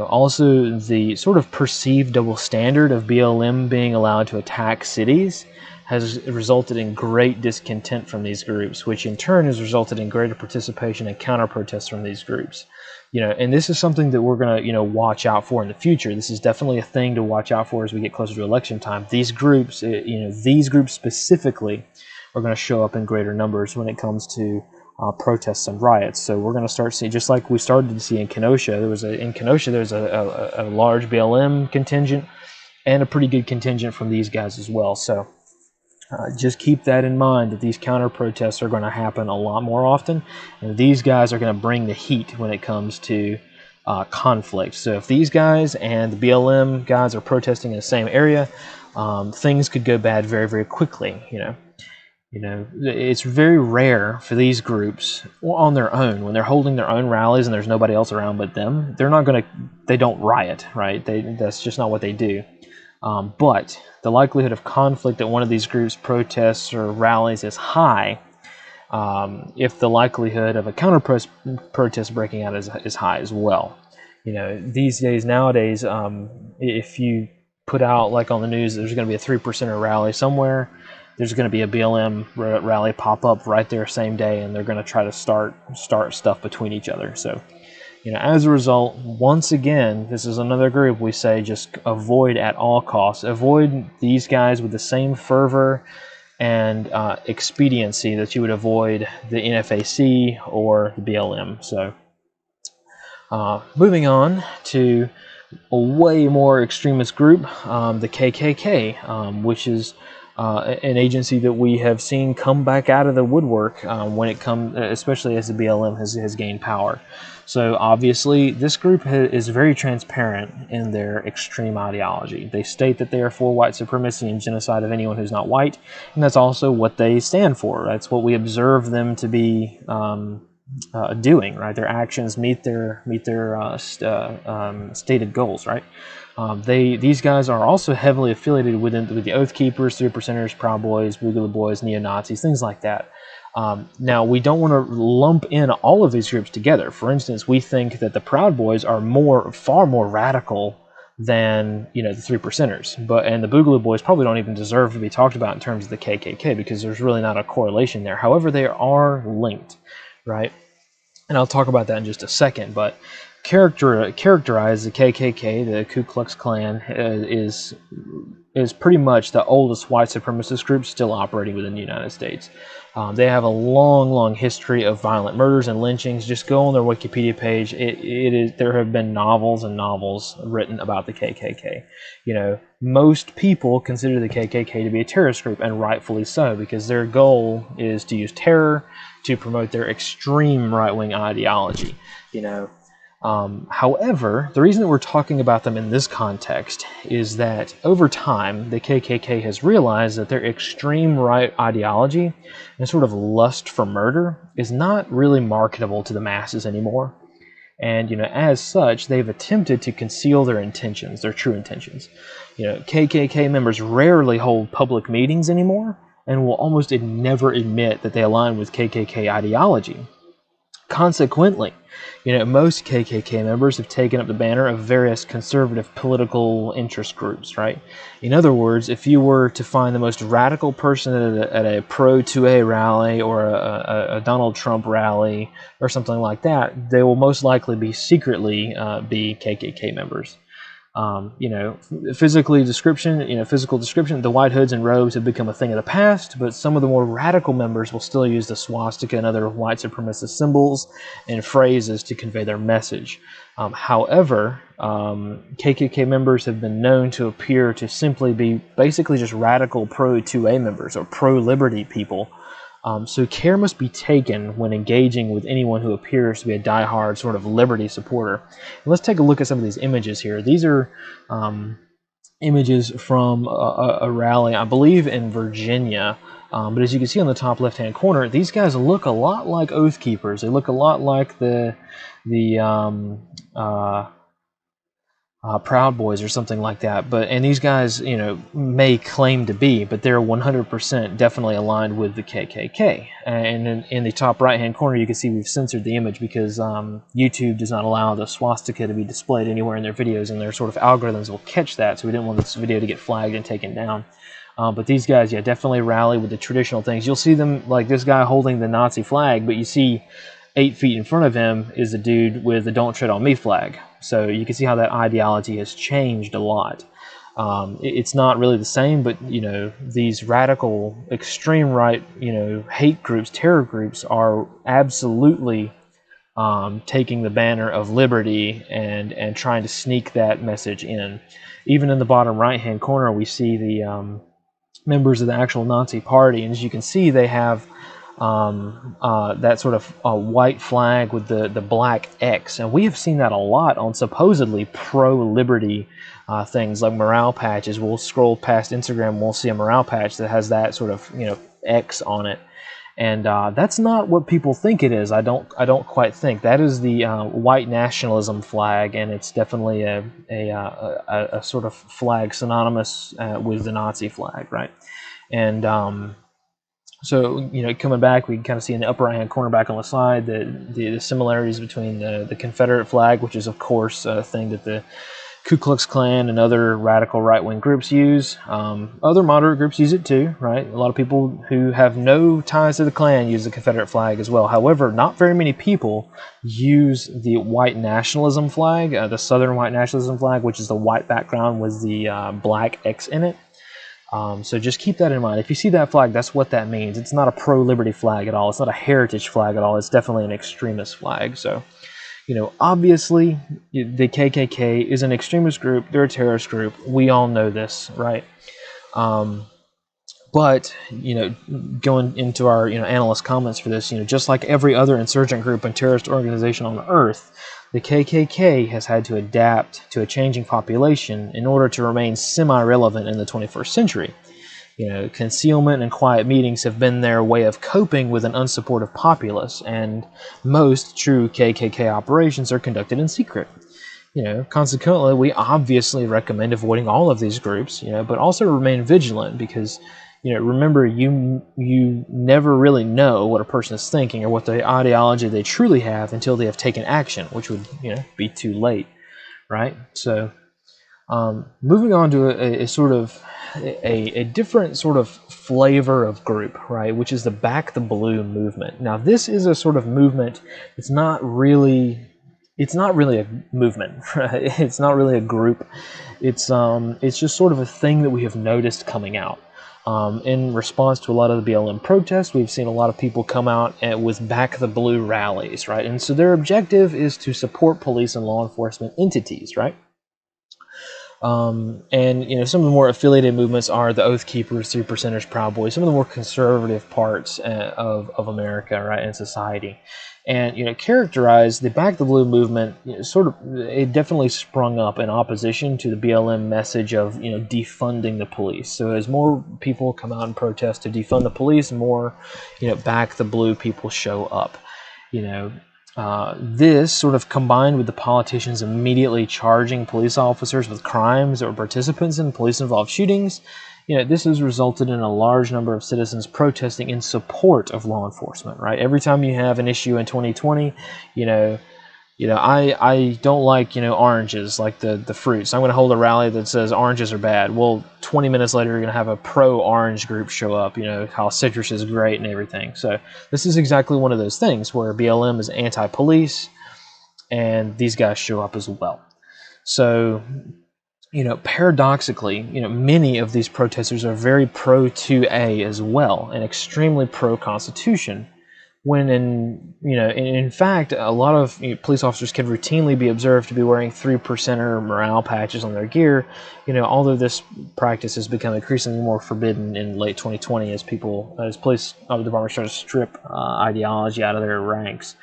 Also the sort of perceived double standard of BLM being allowed to attack cities has resulted in great discontent from these groups, which in turn has resulted in greater participation and counter-protests from these groups. And this is something that we're going to, watch out for in the future. This is definitely a thing to watch out for as we get closer to election time. These groups, these groups specifically are going to show up in greater numbers when it comes to protests and riots. So we're going to start seeing, just like we started to see in Kenosha, there was a large BLM contingent and a pretty good contingent from these guys as well. So just keep that in mind, that these counter protests are going to happen a lot more often, and these guys are going to bring the heat when it comes to conflict. So if these guys and the BLM guys are protesting in the same area, things could go bad very, very quickly. It's very rare for these groups on their own, when they're holding their own rallies and there's nobody else around but them, they don't riot, right? That's just not what they do. But the likelihood of conflict at one of these groups' protests or rallies is high, if the likelihood of a counter protest breaking out is high as well. These days, nowadays, if you put out, like on the news, there's going to be a 3%er rally somewhere, there's going to be a BLM rally pop up right there same day, and they're going to try to start stuff between each other. So, as a result, once again, this is another group we say just avoid at all costs. Avoid these guys with the same fervor and expediency that you would avoid the NFAC or the BLM. So, moving on to a way more extremist group, the KKK, which is an agency that we have seen come back out of the woodwork when it comes, especially as the BLM has gained power. So obviously, this group is very transparent in their extreme ideology. They state that they are for white supremacy and genocide of anyone who's not white, and that's also what they stand for. That's what we observe them to be doing. Right, their actions meet their stated goals. Right. These guys are also heavily affiliated with the Oath Keepers, 3%ers, Proud Boys, Boogaloo Boys, neo-Nazis, things like that. Now, we don't want to lump in all of these groups together. For instance, we think that the Proud Boys are far more radical than the 3%ers, and the Boogaloo Boys probably don't even deserve to be talked about in terms of the KKK, because there's really not a correlation there. However, they are linked, right? And I'll talk about that in just a second, but characterize the KKK, the Ku Klux Klan, is pretty much the oldest white supremacist group still operating within the United States. They have a long history of violent murders and lynchings. Just go on their Wikipedia page. There have been novels and novels written about the KKK. Most people consider the KKK to be a terrorist group, and rightfully so, because their goal is to use terror to promote their extreme right-wing ideology. However, the reason that we're talking about them in this context is that over time, the KKK has realized that their extreme right ideology and sort of lust for murder is not really marketable to the masses anymore. And, as such, they've attempted to conceal their intentions, their true intentions. KKK members rarely hold public meetings anymore and will almost never admit that they align with KKK ideology. Consequently, most KKK members have taken up the banner of various conservative political interest groups, right? In other words, if you were to find the most radical person at a pro-2A rally or a Donald Trump rally or something like that, they will most likely be secretly be KKK members. Physical description, the white hoods and robes have become a thing of the past, but some of the more radical members will still use the swastika and other white supremacist symbols and phrases to convey their message. However, KKK members have been known to appear to simply be basically just radical pro-2A members or pro-liberty people. So care must be taken when engaging with anyone who appears to be a diehard sort of liberty supporter. And let's take a look at some of these images here. These are images from a rally, I believe, in Virginia. But as you can see on the top left-hand corner, these guys look a lot like Oath Keepers. They look a lot like the Proud Boys or something like that. And these guys, may claim to be, but they're 100% definitely aligned with the KKK. And in the top right-hand corner, you can see we've censored the image because YouTube does not allow the swastika to be displayed anywhere in their videos, and their sort of algorithms will catch that, so we didn't want this video to get flagged and taken down. But these guys, yeah, definitely rally with the traditional things. You'll see them, like this guy holding the Nazi flag, but you see 8 feet in front of him is the dude with the "Don't Tread on Me" flag. So you can see how that ideology has changed a lot. It's not really the same, but these radical, extreme right, hate groups, terror groups are absolutely taking the banner of liberty and trying to sneak that message in. Even in the bottom right-hand corner, we see the members of the actual Nazi party, and as you can see, they have that sort of white flag with the black X, and we have seen that a lot on supposedly pro-liberty things like morale patches. We'll scroll past Instagram, we'll see a morale patch that has that sort of X on it, and that's not what people think it is. I don't quite think that is the white nationalism flag, and it's definitely a sort of flag synonymous with the Nazi flag, right? And so, coming back, we can kind of see in the upper right-hand corner back on the slide the similarities between the Confederate flag, which is, of course, a thing that the Ku Klux Klan and other radical right-wing groups use. Other moderate groups use it too, right? A lot of people who have no ties to the Klan use the Confederate flag as well. However, not very many people use the white nationalism flag, the Southern white nationalism flag, which is the white background with the black X in it. So just keep that in mind. If you see that flag, that's what that means. It's not a pro-liberty flag at all. It's not a heritage flag at all. It's definitely an extremist flag. So, obviously, the KKK is an extremist group. They're a terrorist group. We all know this, right? But, going into our, analyst comments for this, just like every other insurgent group and terrorist organization on Earth, the KKK has had to adapt to a changing population in order to remain semi-relevant in the 21st century. Concealment and quiet meetings have been their way of coping with an unsupportive populace, and most true KKK operations are conducted in secret. Consequently, we obviously recommend avoiding all of these groups, but also remain vigilant because, remember, you never really know what a person is thinking or what the ideology they truly have until they have taken action, which would, be too late, right? So, moving on to a sort of a different sort of flavor of group, right, which is the Back the Blue movement. Now, this is a sort of movement. It's not really a movement, right? It's not really a group. It's just sort of a thing that we have noticed coming out. In response to a lot of the BLM protests, we've seen a lot of people come out with Back the Blue rallies, right? And so their objective is to support police and law enforcement entities, right? And some of the more affiliated movements are the Oath Keepers, 3 Percenters, Proud Boys, some of the more conservative parts of America, right, and society. And characterize the Back the Blue movement. It definitely sprung up in opposition to the BLM message of defunding the police. So as more people come out and protest to defund the police, more Back the Blue people show up. This sort of combined with the politicians immediately charging police officers with crimes or participants in police-involved shootings, this has resulted in a large number of citizens protesting in support of law enforcement, right? Every time you have an issue in 2020, I don't like, oranges, like the fruit. So I'm going to hold a rally that says oranges are bad. Well, 20 minutes later, you're going to have a pro-orange group show up, how citrus is great and everything. So this is exactly one of those things where BLM is anti-police, and these guys show up as well. So, paradoxically, many of these protesters are very pro-2A as well, and extremely pro-Constitution. when in fact, a lot of police officers can routinely be observed to be wearing 3%er morale patches on their gear. Although this practice has become increasingly more forbidden in late 2020 as police departments try to strip ideology out of their ranks.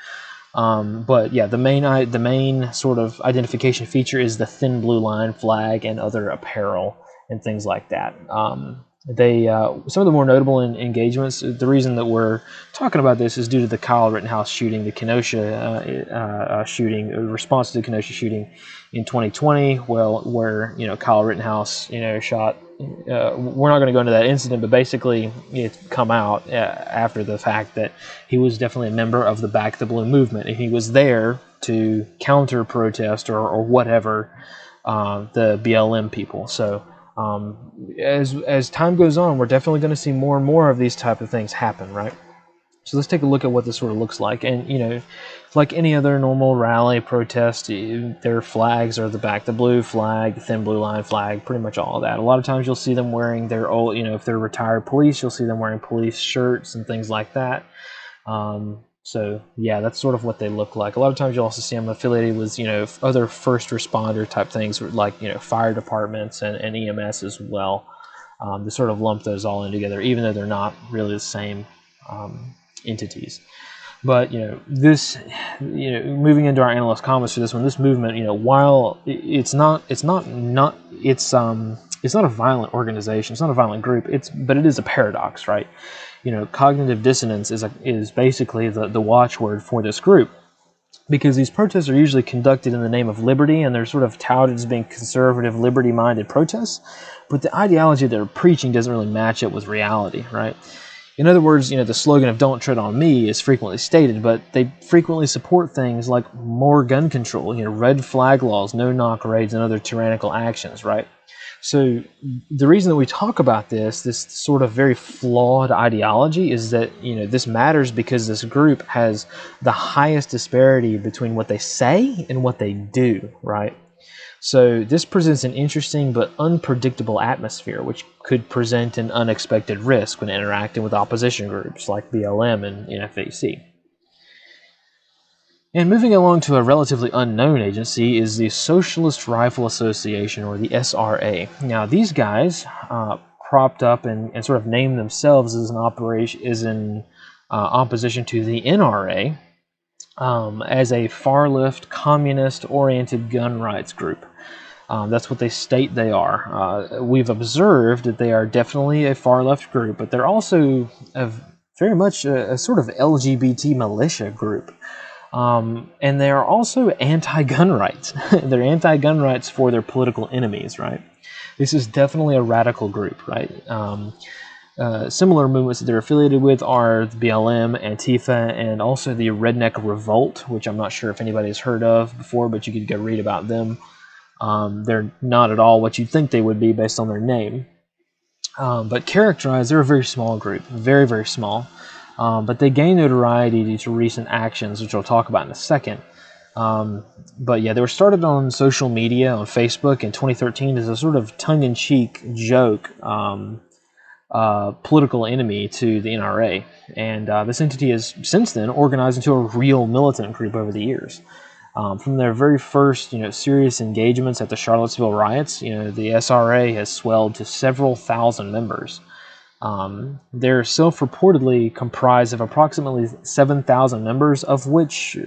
But yeah, the main sort of identification feature is the thin blue line flag and other apparel and things like that. Some of the more notable engagements. The reason that we're talking about this is due to the Kyle Rittenhouse shooting, the Kenosha shooting, response to the Kenosha shooting in 2020. Where Kyle Rittenhouse shot. We're not going to go into that incident, but basically it's come out after the fact that he was definitely a member of the Back the Blue movement, and he was there to counter protest or whatever the BLM people. So. As time goes on, we're definitely going to see more and more of these type of things happen, right? So let's take a look at what this sort of looks like. And, like any other normal rally, protest, their flags are the Back the Blue flag, the thin blue line flag, pretty much all of that. A lot of times you'll see them wearing their old, if they're retired police, you'll see them wearing police shirts and things like that. So yeah, that's sort of what they look like. A lot of times you'll also see them affiliated with, other first responder type things, like, fire departments and EMS as well. To sort of lump those all in together, even though they're not really the same entities. But moving into our analyst comments for this one, this movement, while it's not a violent organization, it's not a violent group, but it is a paradox, right? Cognitive dissonance is basically the watchword for this group, because these protests are usually conducted in the name of liberty, and they're sort of touted as being conservative, liberty-minded protests, but the ideology they're preaching doesn't really match up with reality, right? In other words, the slogan of "Don't tread on me" is frequently stated, but they frequently support things like more gun control, red flag laws, no-knock raids, and other tyrannical actions, right? So the reason that we talk about this sort of very flawed ideology is that, this matters because this group has the highest disparity between what they say and what they do, right? So this presents an interesting but unpredictable atmosphere, which could present an unexpected risk when interacting with opposition groups like BLM and NFAC. And moving along to a relatively unknown agency is the Socialist Rifle Association, or the SRA. Now, these guys propped up and sort of named themselves as in opposition to the NRA as a far-left, communist-oriented gun rights group. That's what they state they are. We've observed that they are definitely a far-left group, but they're also very much a sort of LGBT militia group. And they are also anti-gun rights. They're anti-gun rights for their political enemies, right? This is definitely a radical group, right? Similar movements that they're affiliated with are the BLM, Antifa, and also the Redneck Revolt, which I'm not sure if anybody's heard of before, but you could go read about them. They're not at all what you'd think they would be based on their name. But characterized, they're a very small group, very, very small. But they gained notoriety due to recent actions, which I'll talk about in a second. But yeah, they were started on social media, on Facebook in 2013 as a sort of tongue-in-cheek joke political enemy to the NRA. And this entity has since then organized into a real militant group over the years. From their very first, serious engagements at the Charlottesville riots, the SRA has swelled to several thousand members. They're self-reportedly comprised of approximately 7,000 members, of which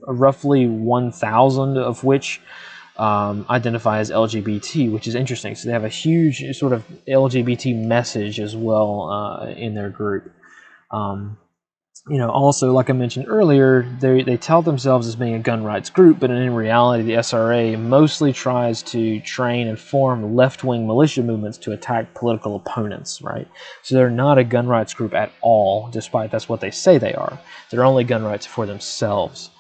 roughly 1,000 of which identify as LGBT, which is interesting. So they have a huge sort of LGBT message as well in their group. Also, like I mentioned earlier, they tout themselves as being a gun rights group, but in reality, the SRA mostly tries to train and form left-wing militia movements to attack political opponents, right? So they're not a gun rights group at all, despite that's what they say they are. They're only gun rights for themselves.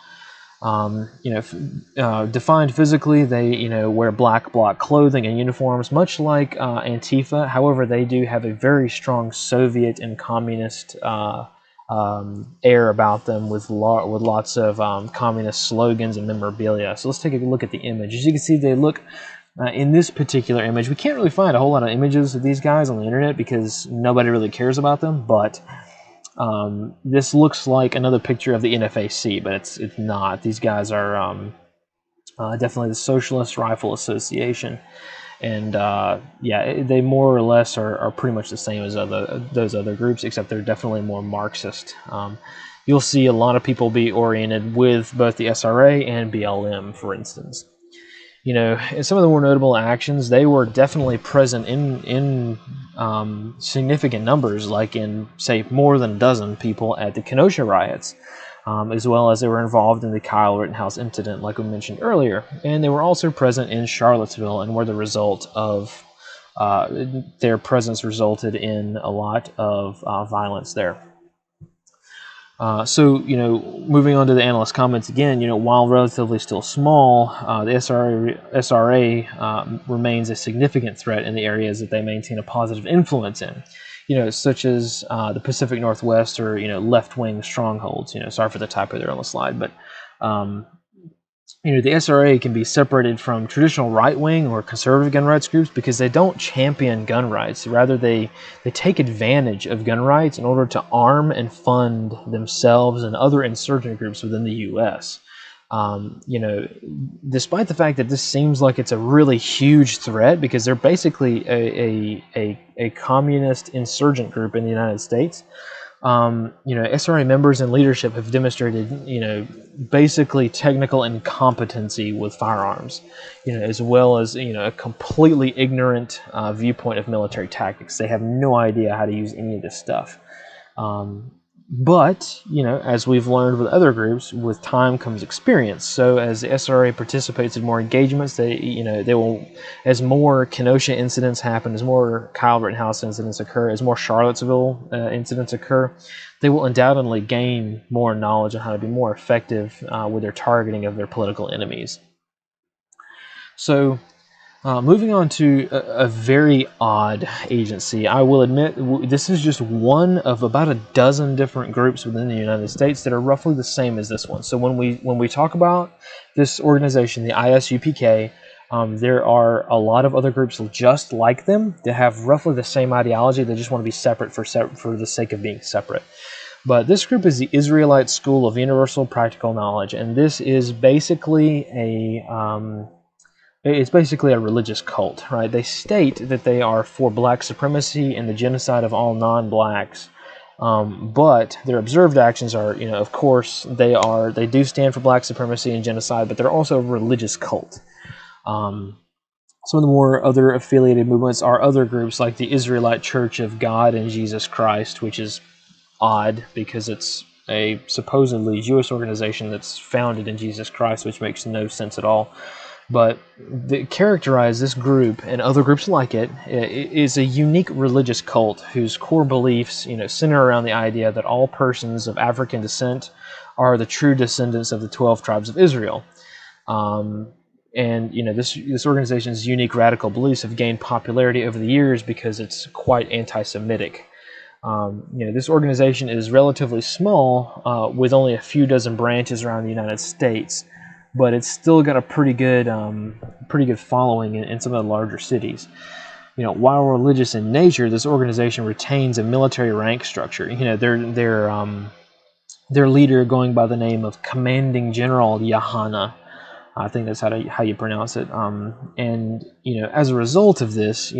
Defined physically, they wear black bloc clothing and uniforms, much like Antifa. However, they do have a very strong Soviet and communist air about them, with lots of communist slogans and memorabilia. So let's take a look at the image. As you can see, they look in this particular image. We can't really find a whole lot of images of these guys on the internet because nobody really cares about them, but This looks like another picture of the NFAC, but it's not. These guys are definitely the Socialist Rifle Association, and yeah, they more or less are pretty much the same as those other groups, except they're definitely more Marxist. You'll see a lot of people be oriented with both the SRA and BLM, for instance. In some of the more notable actions, they were definitely present in significant numbers, like in, say, more than a dozen people at the Kenosha riots, as well as they were involved in the Kyle Rittenhouse incident, like we mentioned earlier. And they were also present in Charlottesville, and were the result of their presence resulted in a lot of violence there. So, moving on to the analyst comments again, while relatively still small, the SRA remains a significant threat in the areas that they maintain a positive influence in, such as the Pacific Northwest or, left-wing strongholds. Sorry for the typo there on the slide, but the SRA can be separated from traditional right-wing or conservative gun rights groups because they don't champion gun rights. Rather, they take advantage of gun rights in order to arm and fund themselves and other insurgent groups within the U.S. Despite the fact that this seems like it's a really huge threat because they're basically a communist insurgent group in the United States, SRA members and leadership have demonstrated, basically technical incompetency with firearms, as well as, a completely ignorant viewpoint of military tactics. They have no idea how to use any of this stuff. But, as we've learned with other groups, with time comes experience. So as the SRA participates in more engagements, they will, as more Kenosha incidents happen, as more Kyle Rittenhouse incidents occur, as more Charlottesville incidents occur, they will undoubtedly gain more knowledge on how to be more effective with their targeting of their political enemies. So, moving on to a very odd agency. I will admit this is just one of about a dozen different groups within the United States that are roughly the same as this one. So when we talk about this organization, the ISUPK, there are a lot of other groups just like them that have roughly the same ideology. They just want to be separate for the sake of being separate. But this group is the Israelite School of Universal Practical Knowledge, and this is basically it's basically a religious cult, right? They state that they are for black supremacy and the genocide of all non-blacks, but their observed actions are, of course, they do stand for black supremacy and genocide, but they're also a religious cult. Some of the more other affiliated movements are other groups like the Israelite Church of God and Jesus Christ, which is odd because it's a supposedly Jewish organization that's founded in Jesus Christ, which makes no sense at all. But they characterize this group and other groups like it is a unique religious cult whose core beliefs, center around the idea that all persons of African descent are the true descendants of the 12 tribes of Israel. And this organization's unique radical beliefs have gained popularity over the years because it's quite anti-Semitic. This organization is relatively small, with only a few dozen branches around the United States, but it's still got a pretty good following in some of the larger cities. While religious in nature, this organization retains a military rank structure. Their leader, going by the name of Commanding General Yahana, I think that's how you pronounce it. And as a result of this,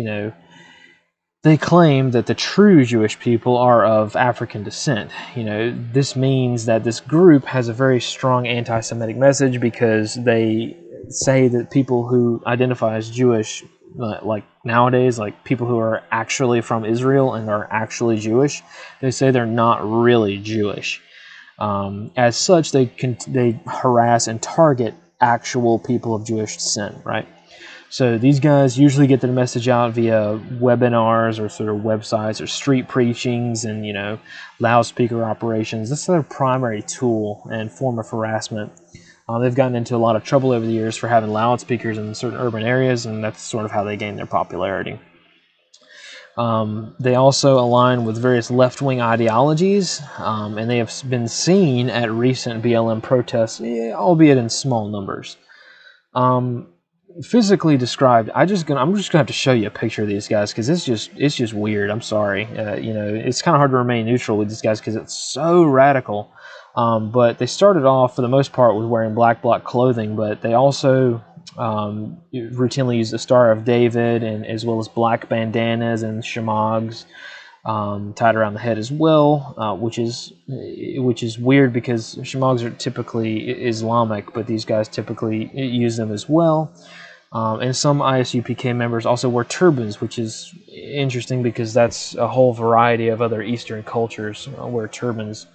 they claim that the true Jewish people are of African descent. This means that this group has a very strong anti-Semitic message because they say that people who identify as Jewish, like nowadays, like people who are actually from Israel and are actually Jewish, they say they're not really Jewish. As such, they harass and target actual people of Jewish descent, right? So these guys usually get their message out via webinars or sort of websites or street preachings and, loudspeaker operations. This is their primary tool and form of harassment. They've gotten into a lot of trouble over the years for having loudspeakers in certain urban areas, and that's sort of how they gain their popularity. They also align with various left-wing ideologies, and they have been seen at recent BLM protests, albeit in small numbers. physically described, I'm just gonna have to show you a picture of these guys because it's just weird. I'm sorry, you know, it's kind of hard to remain neutral with these guys because it's so radical. But they started off for the most part with wearing black clothing, but they also routinely use the Star of David and as well as black bandanas and shamags tied around the head as well, which is weird because shamags are typically Islamic, but these guys typically use them as well. And some ISUPK members also wear turbans, which is interesting because that's a whole variety of other Eastern cultures wear turbans.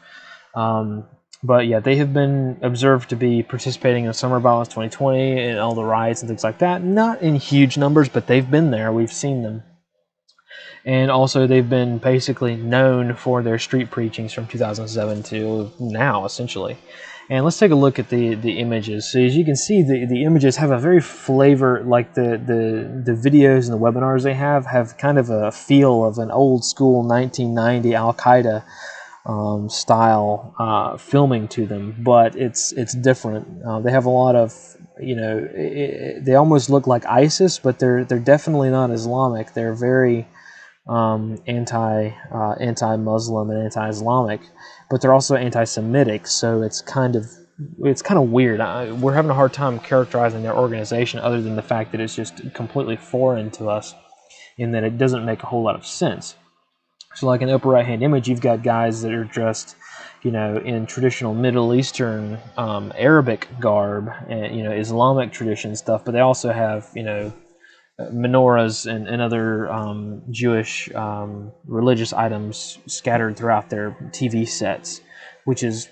But yeah, they have been observed to be participating in Summer Violence 2020 and all the riots and things like that. Not in huge numbers, but they've been there. We've seen them. And also they've been basically known for their street preachings from 2007 to now, essentially. And let's take a look at the images. So as you can see, the images have a very flavor, like the videos and the webinars they have kind of a feel of an old school 1990 Al-Qaeda style filming to them, but it's different. They have a lot of, you know, they almost look like ISIS, but they're definitely not Islamic. They're very anti-Muslim and anti-Islamic, but they're also anti-Semitic. So it's kind of weird. We're having a hard time characterizing their organization, other than the fact that it's just completely foreign to us, in that it doesn't make a whole lot of sense. So, like in the upper right-hand image, you've got guys that are dressed, you know, in traditional Middle Eastern Arabic garb and, you know, Islamic tradition stuff, but they also have, you know, menorahs and other Jewish religious items scattered throughout their TV sets, which is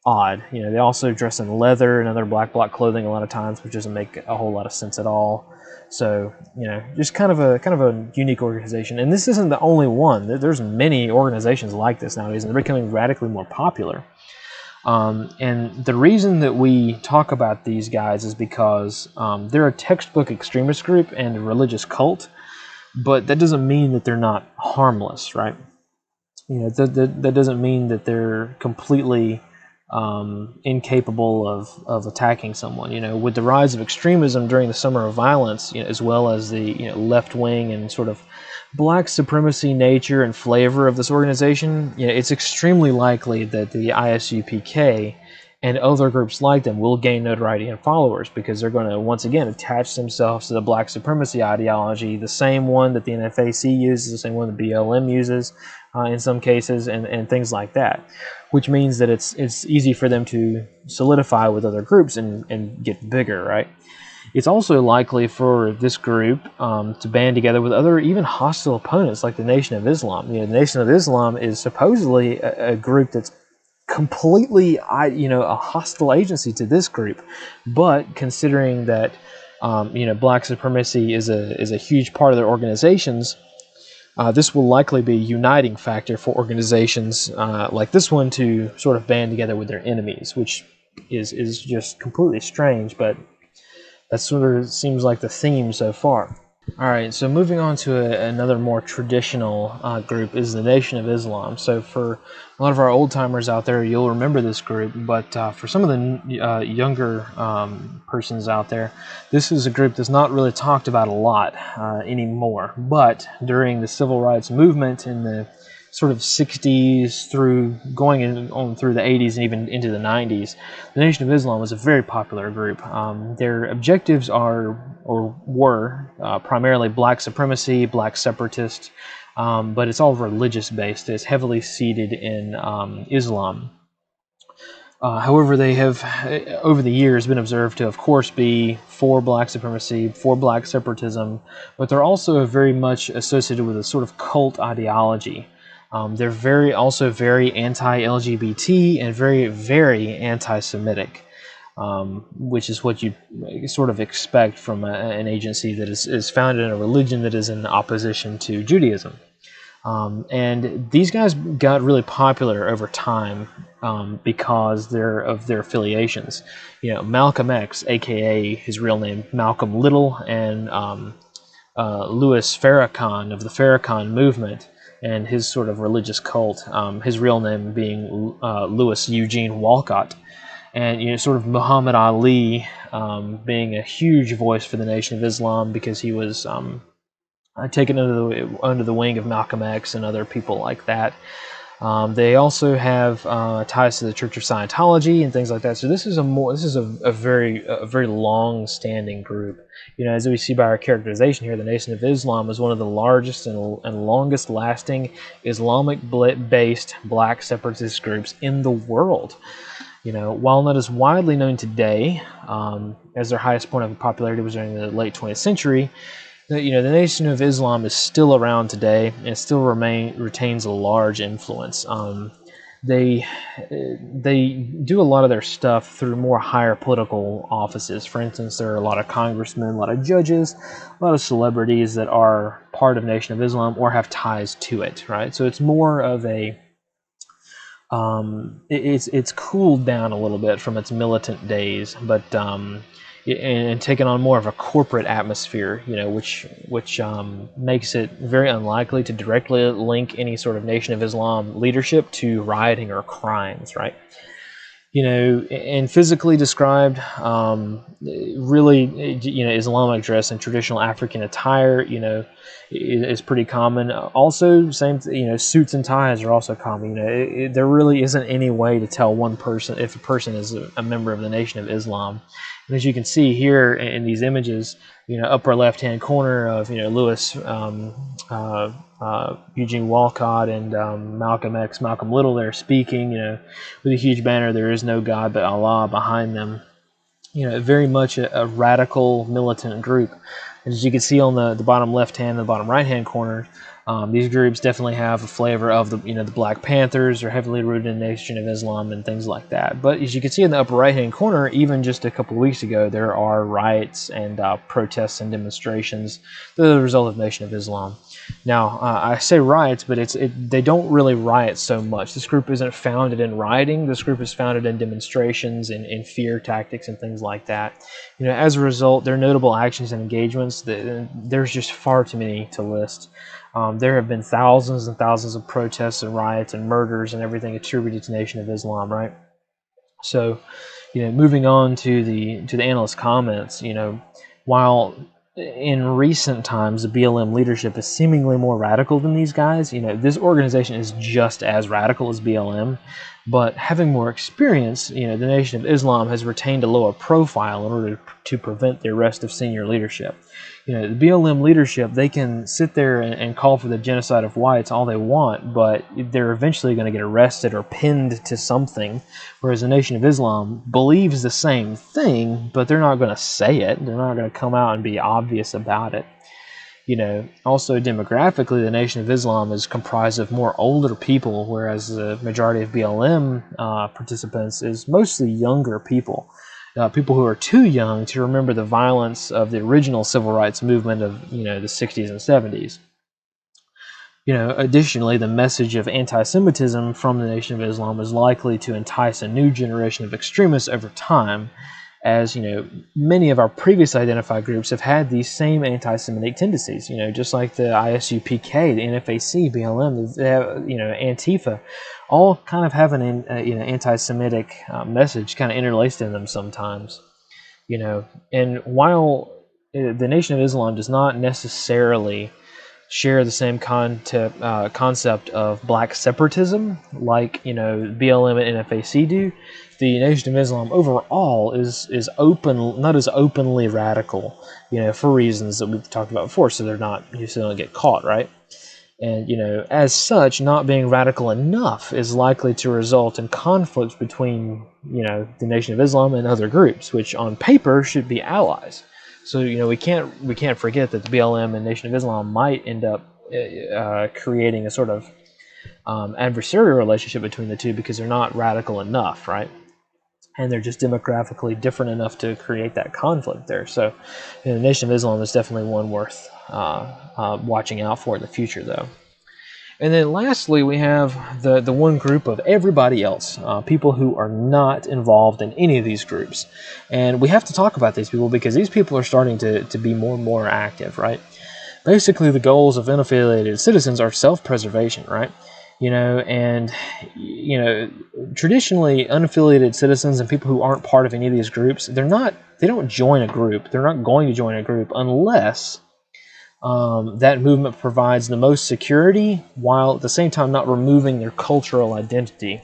odd. You know, they also dress in leather and other black clothing a lot of times, which doesn't make a whole lot of sense at all. So, you know, just kind of a unique organization. And this isn't the only one. There's many organizations like this nowadays, and they're becoming radically more popular. And the reason that we talk about these guys is because they're a textbook extremist group and a religious cult, but that doesn't mean that they're not harmless, right? You know, that doesn't mean that they're completely incapable of attacking someone. You know, with the rise of extremism during the Summer of Violence, you know, as well as the, you know, left wing and sort of black supremacy nature and flavor of this organization, you know, it's extremely likely that the ISUPK and other groups like them will gain notoriety and followers, because they're going to once again attach themselves to the black supremacy ideology, the same one that the NFAC uses, the same one that BLM uses in some cases, and things like that, which means that it's easy for them to solidify with other groups and get bigger, right? It's also likely for this group to band together with other even hostile opponents like the Nation of Islam. You know, the Nation of Islam is supposedly a group that's completely, you know, a hostile agency to this group. But considering that, you know, black supremacy is a huge part of their organizations, this will likely be a uniting factor for organizations like this one to sort of band together with their enemies, which is just completely strange, but that sort of seems like the theme so far. All right, so moving on to another more traditional group is the Nation of Islam. So for a lot of our old-timers out there, you'll remember this group, but for some of the younger persons out there, this is a group that's not really talked about a lot anymore. But during the civil rights movement in the sort of 60s through going on through the 80s and even into the 90s, the Nation of Islam was a very popular group. Their objectives were primarily black supremacy, black separatist, but it's all religious based. It's heavily seated in Islam. However, they have, over the years, been observed to, of course, be for black supremacy, for black separatism, but they're also very much associated with a sort of cult ideology. They're also very anti-LGBT and very, very anti-Semitic, which is what you sort of expect from an agency that is founded in a religion that is in opposition to Judaism. And these guys got really popular over time because of their affiliations. You know, Malcolm X, aka his real name Malcolm Little, and Louis Farrakhan of the Farrakhan movement and his sort of religious cult, his real name being Louis Eugene Walcott. and sort of Muhammad Ali being a huge voice for the Nation of Islam because he was taken under the wing of Malcolm X and other people like that. They also have ties to the Church of Scientology and things like that. So this is a very long-standing group. As we see by our characterization here, the Nation of Islam is one of the largest and longest-lasting Islamic-based black separatist groups in the world. While not as widely known today, as their highest point of popularity was during the late 20th century, the Nation of Islam is still around today and still retains a large influence. They do a lot of their stuff through more higher political offices. For instance, there are a lot of congressmen, a lot of judges, a lot of celebrities that are part of Nation of Islam or have ties to it, right? So it's more of a it's cooled down a little bit from its militant days, but and taken on more of a corporate atmosphere, which makes it very unlikely to directly link any sort of Nation of Islam leadership to rioting or crimes, right? And physically described, really, Islamic dress and traditional African attire, is pretty common. Also, suits and ties are also common. There really isn't any way to tell one person if a person is a member of the Nation of Islam. And as you can see here in these images, upper left-hand corner of Lewis, Eugene Walcott, and Malcolm Little, they're speaking, with a huge banner, "There is no God but Allah," behind them. Very much a radical militant group. And as you can see on the bottom left-hand and the bottom right-hand corner, these groups definitely have a flavor of the Black Panthers are heavily rooted in the Nation of Islam and things like that. But as you can see in the upper right-hand corner, even just a couple of weeks ago, there are riots and protests and demonstrations that are the result of Nation of Islam. Now, I say riots, but they don't really riot so much. This group isn't founded in rioting. This group is founded in demonstrations and in fear tactics and things like that. As a result, their notable actions and engagements, there's just far too many to list. There have been thousands and thousands of protests and riots and murders and everything attributed to Nation of Islam, right? So, moving on to the analyst comments, while in recent times the BLM leadership is seemingly more radical than these guys, this organization is just as radical as BLM, but having more experience, the Nation of Islam has retained a lower profile in order to prevent the arrest of senior leadership. The BLM leadership, they can sit there and call for the genocide of whites all they want, but they're eventually going to get arrested or pinned to something, whereas the Nation of Islam believes the same thing, but they're not going to say it. They're not going to come out and be obvious about it. Also demographically, the Nation of Islam is comprised of more older people, whereas the majority of BLM participants is mostly younger people. People who are too young to remember the violence of the original civil rights movement of the 60s and 70s. Additionally, the message of anti-Semitism from the Nation of Islam is likely to entice a new generation of extremists over time, as many of our previous identified groups have had these same anti-Semitic tendencies. Just like the ISUPK, the NFAC, BLM, they have, Antifa, all kind of have an anti-Semitic message kind of interlaced in them sometimes. And while the Nation of Islam does not necessarily share the same concept of black separatism like BLM and NFAC do, the Nation of Islam overall is not as openly radical, for reasons that we've talked about before, so they don't get caught, right? And as such, not being radical enough is likely to result in conflicts between the Nation of Islam and other groups, which on paper should be allies. So we can't forget that the BLM and Nation of Islam might end up creating a sort of adversarial relationship between the two because they're not radical enough, right? And they're just demographically different enough to create that conflict there. So the Nation of Islam is definitely one worth watching out for in the future, though. And then lastly, we have the one group of everybody else, people who are not involved in any of these groups. And we have to talk about these people because these people are starting to be more and more active, right? Basically, the goals of unaffiliated citizens are self-preservation, right? And traditionally unaffiliated citizens and people who aren't part of any of these groups, they don't join a group. They're not going to join a group unless that movement provides the most security, while at the same time not removing their cultural identity,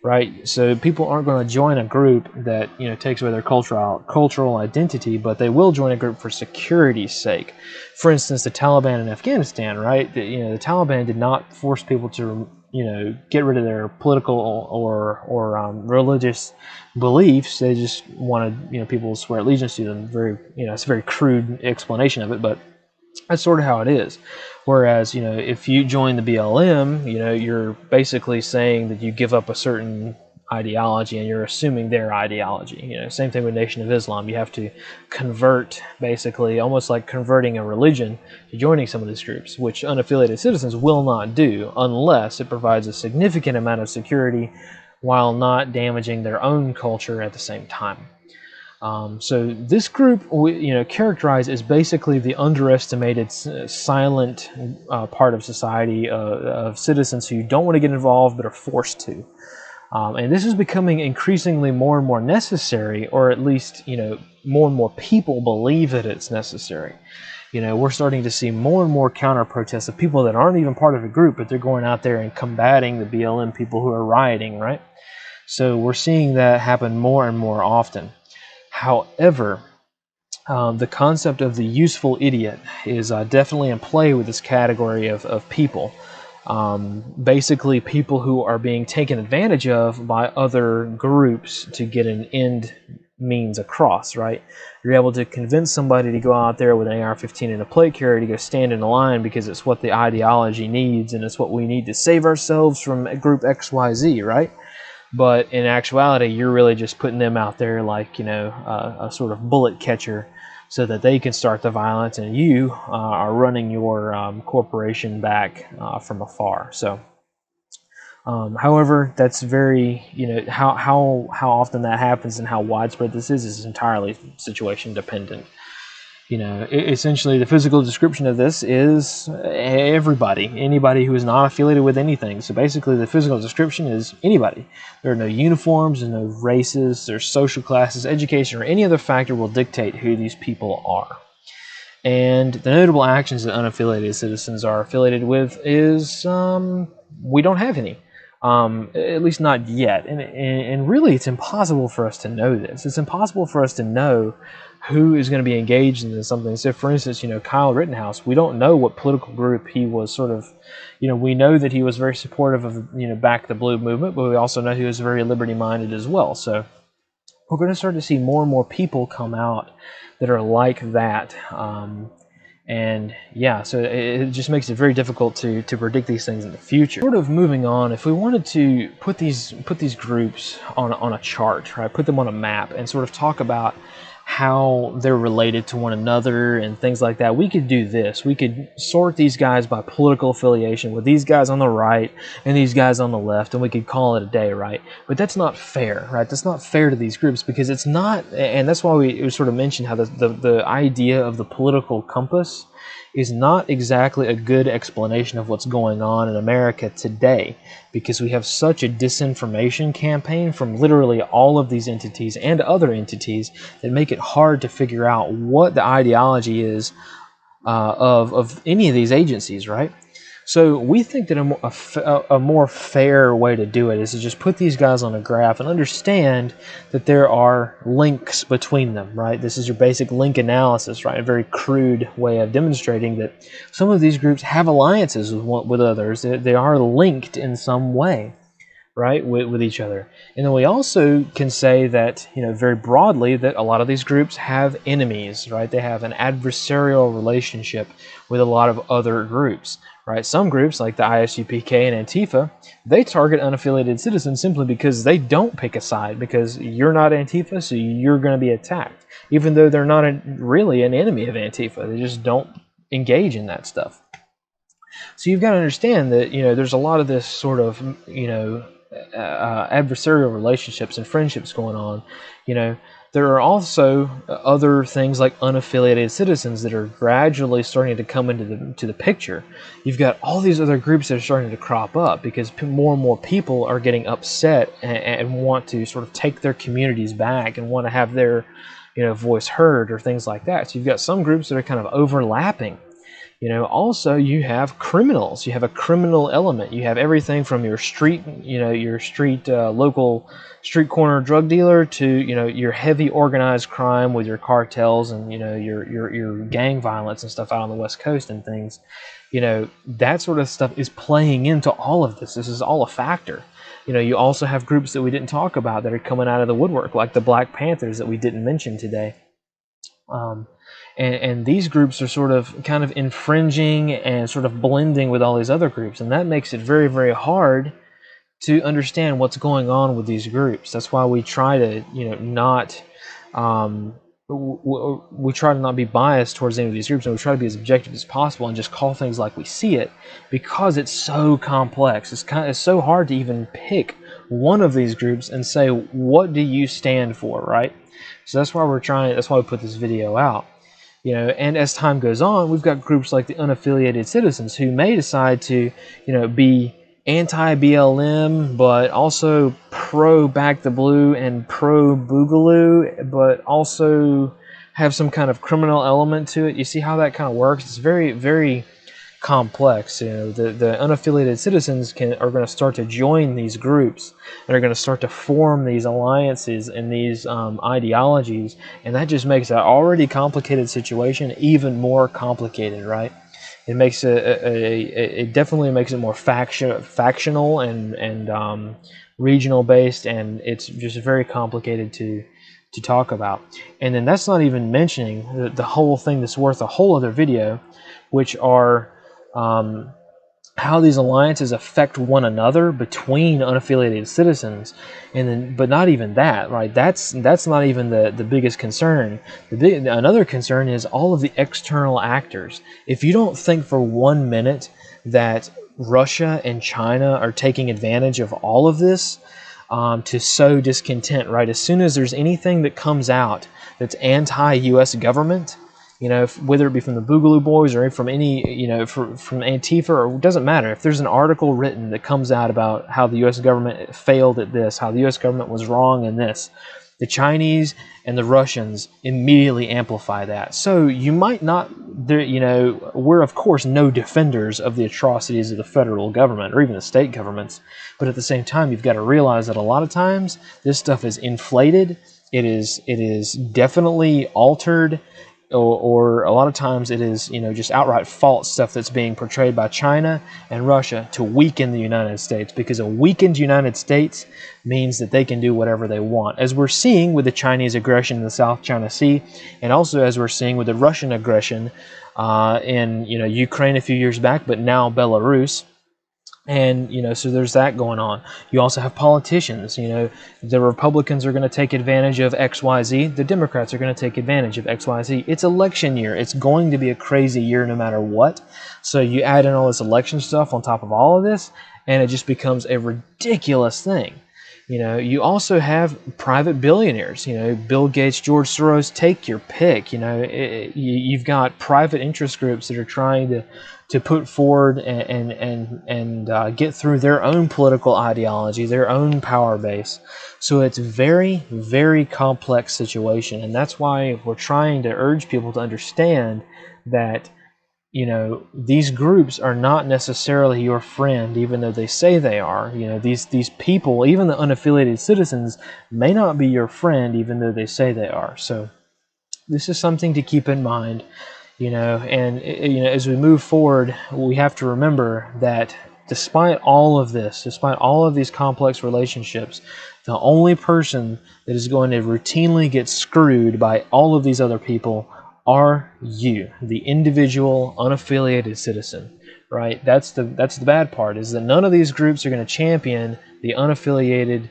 right? So people aren't going to join a group that takes away their cultural identity, but they will join a group for security's sake. For instance, the Taliban in Afghanistan, right? The Taliban did not force people to get rid of their political or religious beliefs. They just wanted people to swear allegiance to them. It's a very crude explanation of it, but that's sort of how it is. Whereas, if you join the BLM, you're basically saying that you give up a certain ideology and you're assuming their ideology. Same thing with Nation of Islam. You have to convert, basically, almost like converting a religion to joining some of these groups, which unaffiliated citizens will not do unless it provides a significant amount of security while not damaging their own culture at the same time. So this group, characterized as basically the underestimated, silent part of society of citizens who don't want to get involved but are forced to. And this is becoming increasingly more and more necessary, or at least, more and more people believe that it's necessary. We're starting to see more and more counter-protests of people that aren't even part of a group, but they're going out there and combating the BLM people who are rioting, right? So we're seeing that happen more and more often. However, the concept of the useful idiot is definitely in play with this category of people. Basically, people who are being taken advantage of by other groups to get an end means across, right? You're able to convince somebody to go out there with an AR-15 and a plate carrier to go stand in a line because it's what the ideology needs and it's what we need to save ourselves from group XYZ, right? But in actuality, you're really just putting them out there like, a sort of bullet catcher so that they can start the violence, and you are running your corporation back from afar. So, however, that's very, how often that happens and how widespread this is entirely situation dependent. Essentially the physical description of this is anybody who is not affiliated with anything. So basically the physical description is anybody. There are no uniforms, there's no races, there's social classes, education, or any other factor will dictate who these people are. And the notable actions that unaffiliated citizens are affiliated with is we don't have any. At least not yet. And really it's impossible for us to know this. It's impossible for us to know who is going to be engaged in something. So for instance, Kyle Rittenhouse, we don't know what political group he was sort of, we know that he was very supportive of, Back the Blue movement, but we also know he was very liberty-minded as well. So we're going to start to see more and more people come out that are like that. And yeah, so it just makes it very difficult to predict these things in the future. Sort of moving on, if we wanted to put these groups on a chart, right, put them on a map and sort of talk about how they're related to one another and things like that, we could do this. We could sort these guys by political affiliation, with these guys on the right and these guys on the left, and we could call it a day, right? But that's not fair, right? That's not fair to these groups, because it's not, and that's why we sort of mentioned how the idea of the political compass is not exactly a good explanation of what's going on in America today, because we have such a disinformation campaign from literally all of these entities and other entities that make it hard to figure out what the ideology is of any of these agencies, right? So we think that a more fair way to do it is to just put these guys on a graph and understand that there are links between them, right? This is your basic link analysis, right? A very crude way of demonstrating that some of these groups have alliances with others. They are linked in some way, right, with each other. And then we also can say that, very broadly, that a lot of these groups have enemies, right? They have an adversarial relationship with a lot of other groups, right? Some groups, like the ISUPK and Antifa, they target unaffiliated citizens simply because they don't pick a side, because you're not Antifa, so you're going to be attacked, even though they're not really an enemy of Antifa. They just don't engage in that stuff. So you've got to understand that, there's a lot of this sort of, adversarial relationships and friendships going on, there are also other things like unaffiliated citizens that are gradually starting to come into the picture. You've got all these other groups that are starting to crop up because more and more people are getting upset and want to sort of take their communities back and want to have their voice heard or things like that. So you've got some groups that are kind of overlapping. Also you have criminals. You have a criminal element. You have everything from your street, local street corner drug dealer to, your heavy organized crime with your cartels and, your gang violence and stuff out on the West Coast and things. That sort of stuff is playing into all of this. This is all a factor. You also have groups that we didn't talk about that are coming out of the woodwork, like the Black Panthers that we didn't mention today. And these groups are sort of kind of infringing and sort of blending with all these other groups, and that makes it very, very hard to understand what's going on with these groups. That's why we try to, not we try to not be biased towards any of these groups, and we try to be as objective as possible and just call things like we see it, because it's so complex. It's so hard to even pick one of these groups and say, what do you stand for, right? So that's why that's why we put this video out. And as time goes on, we've got groups like the unaffiliated citizens who may decide to, be anti-BLM, but also pro-Back the Blue and pro-Boogaloo, but also have some kind of criminal element to it. You see how that kind of works? It's very, very complex. The unaffiliated citizens are going to start to join these groups and are going to start to form these alliances and these ideologies, and that just makes that already complicated situation even more complicated, right? It makes it definitely makes it more factional and regional based, and it's just very complicated to talk about. And then that's not even mentioning the whole thing that's worth a whole other video, which are how these alliances affect one another between unaffiliated citizens. And then, but not even that, right? That's not even the biggest concern. Another concern is all of the external actors. If you don't think for 1 minute that Russia and China are taking advantage of all of this to sow discontent, right? As soon as there's anything that comes out that's anti-U.S. government, whether it be from the Boogaloo Boys or from any, from Antifa, or it doesn't matter. If there's an article written that comes out about how the U.S. government failed at this, how the U.S. government was wrong in this, the Chinese and the Russians immediately amplify that. So you might not, we're of course no defenders of the atrocities of the federal government or even the state governments, but at the same time, you've got to realize that a lot of times this stuff is inflated. It is definitely altered. Or a lot of times it is, just outright false stuff that's being portrayed by China and Russia to weaken the United States, because a weakened United States means that they can do whatever they want, as we're seeing with the Chinese aggression in the South China Sea, and also as we're seeing with the Russian aggression in Ukraine a few years back, but now Belarus. And, so there's that going on. You also have politicians. The Republicans are going to take advantage of XYZ. The Democrats are going to take advantage of XYZ. It's election year. It's going to be a crazy year no matter what. So you add in all this election stuff on top of all of this, and it just becomes a ridiculous thing. You also have private billionaires, Bill Gates, George Soros, take your pick. You've got private interest groups that are trying to put forward and get through their own political ideology, their own power base. So it's very, very complex situation. And that's why we're trying to urge people to understand that these groups are not necessarily your friend, even though they say they are. These people, even the unaffiliated citizens, may not be your friend, even though they say they are. So this is something to keep in mind, and as we move forward, we have to remember that despite all of this, despite all of these complex relationships, the only person that is going to routinely get screwed by all of these other people are you, the individual unaffiliated citizen, right? That's the bad part, is that none of these groups are going to champion the unaffiliated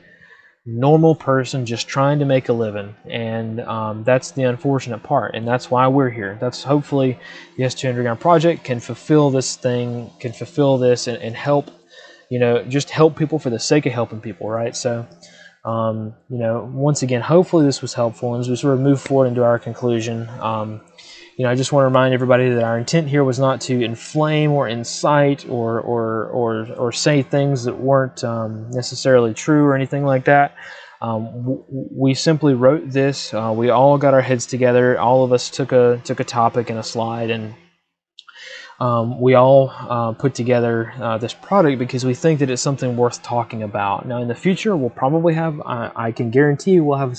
normal person just trying to make a living, and that's the unfortunate part, and that's why we're here. That's hopefully the S2 Underground Project can fulfill this and help, just help people for the sake of helping people, right? So Once again, hopefully this was helpful. And as we sort of move forward into our conclusion, I just want to remind everybody that our intent here was not to inflame or incite or say things that weren't necessarily true or anything like that. We simply wrote this. We all got our heads together. All of us took a topic and a slide, and we all put together this product because we think that it's something worth talking about. Now, in the future, we'll probably have, I can guarantee we'll have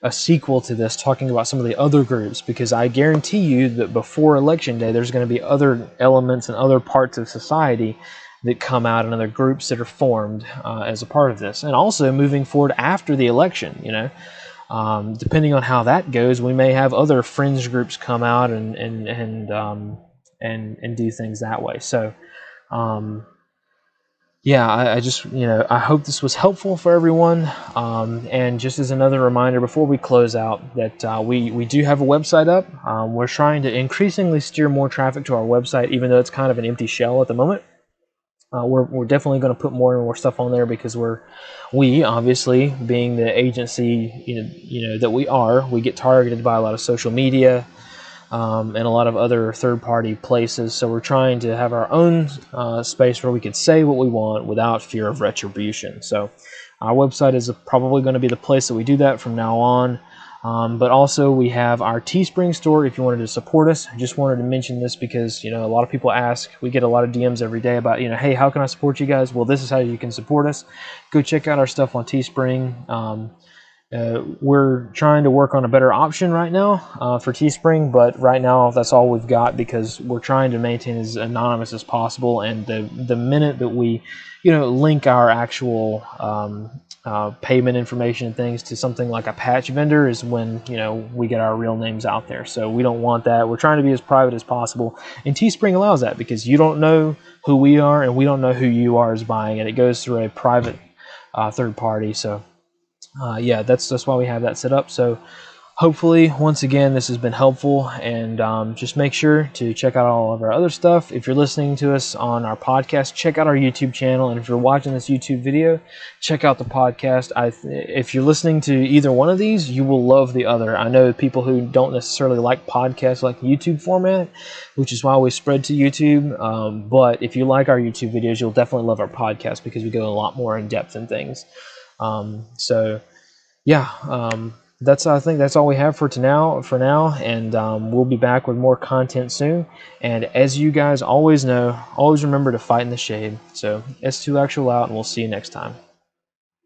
a sequel to this talking about some of the other groups, because I guarantee you that before Election Day, there's going to be other elements and other parts of society that come out and other groups that are formed as a part of this. And also moving forward after the election, depending on how that goes, we may have other fringe groups come out and do things that way. So, I just, I hope this was helpful for everyone. And just as another reminder before we close out, that we do have a website up. We're trying to increasingly steer more traffic to our website, even though it's kind of an empty shell at the moment. We're definitely going to put more and more stuff on there, because we obviously, being the agency that we get targeted by a lot of social media and a lot of other third-party places. So we're trying to have our own space where we could say what we want without fear of retribution. So our website is probably going to be the place that we do that from now on. But also we have our Teespring store if you wanted to support us. I just wanted to mention this because, a lot of people ask, we get a lot of DMs every day about, hey, how can I support you guys? Well, this is how you can support us. Go check out our stuff on Teespring. We're trying to work on a better option right now for Teespring, but right now that's all we've got, because we're trying to maintain as anonymous as possible. And the minute that we, link our actual payment information and things to something like a patch vendor is when, we get our real names out there. So we don't want that. We're trying to be as private as possible. And Teespring allows that, because you don't know who we are and we don't know who you are is buying it. It goes through a private third party. So that's why we have that set up. So hopefully, once again, this has been helpful, and just make sure to check out all of our other stuff. If you're listening to us on our podcast, check out our YouTube channel, and if you're watching this YouTube video, check out the podcast. If you're listening to either one of these, you will love the other. I know people who don't necessarily like podcasts like the YouTube format, which is why we spread to YouTube, but if you like our YouTube videos, you'll definitely love our podcast, because we go a lot more in depth in things. I think that's all we have for now, and we'll be back with more content soon. And as you guys always know, always remember to fight in the shade. So S2 Actual out, and we'll see you next time.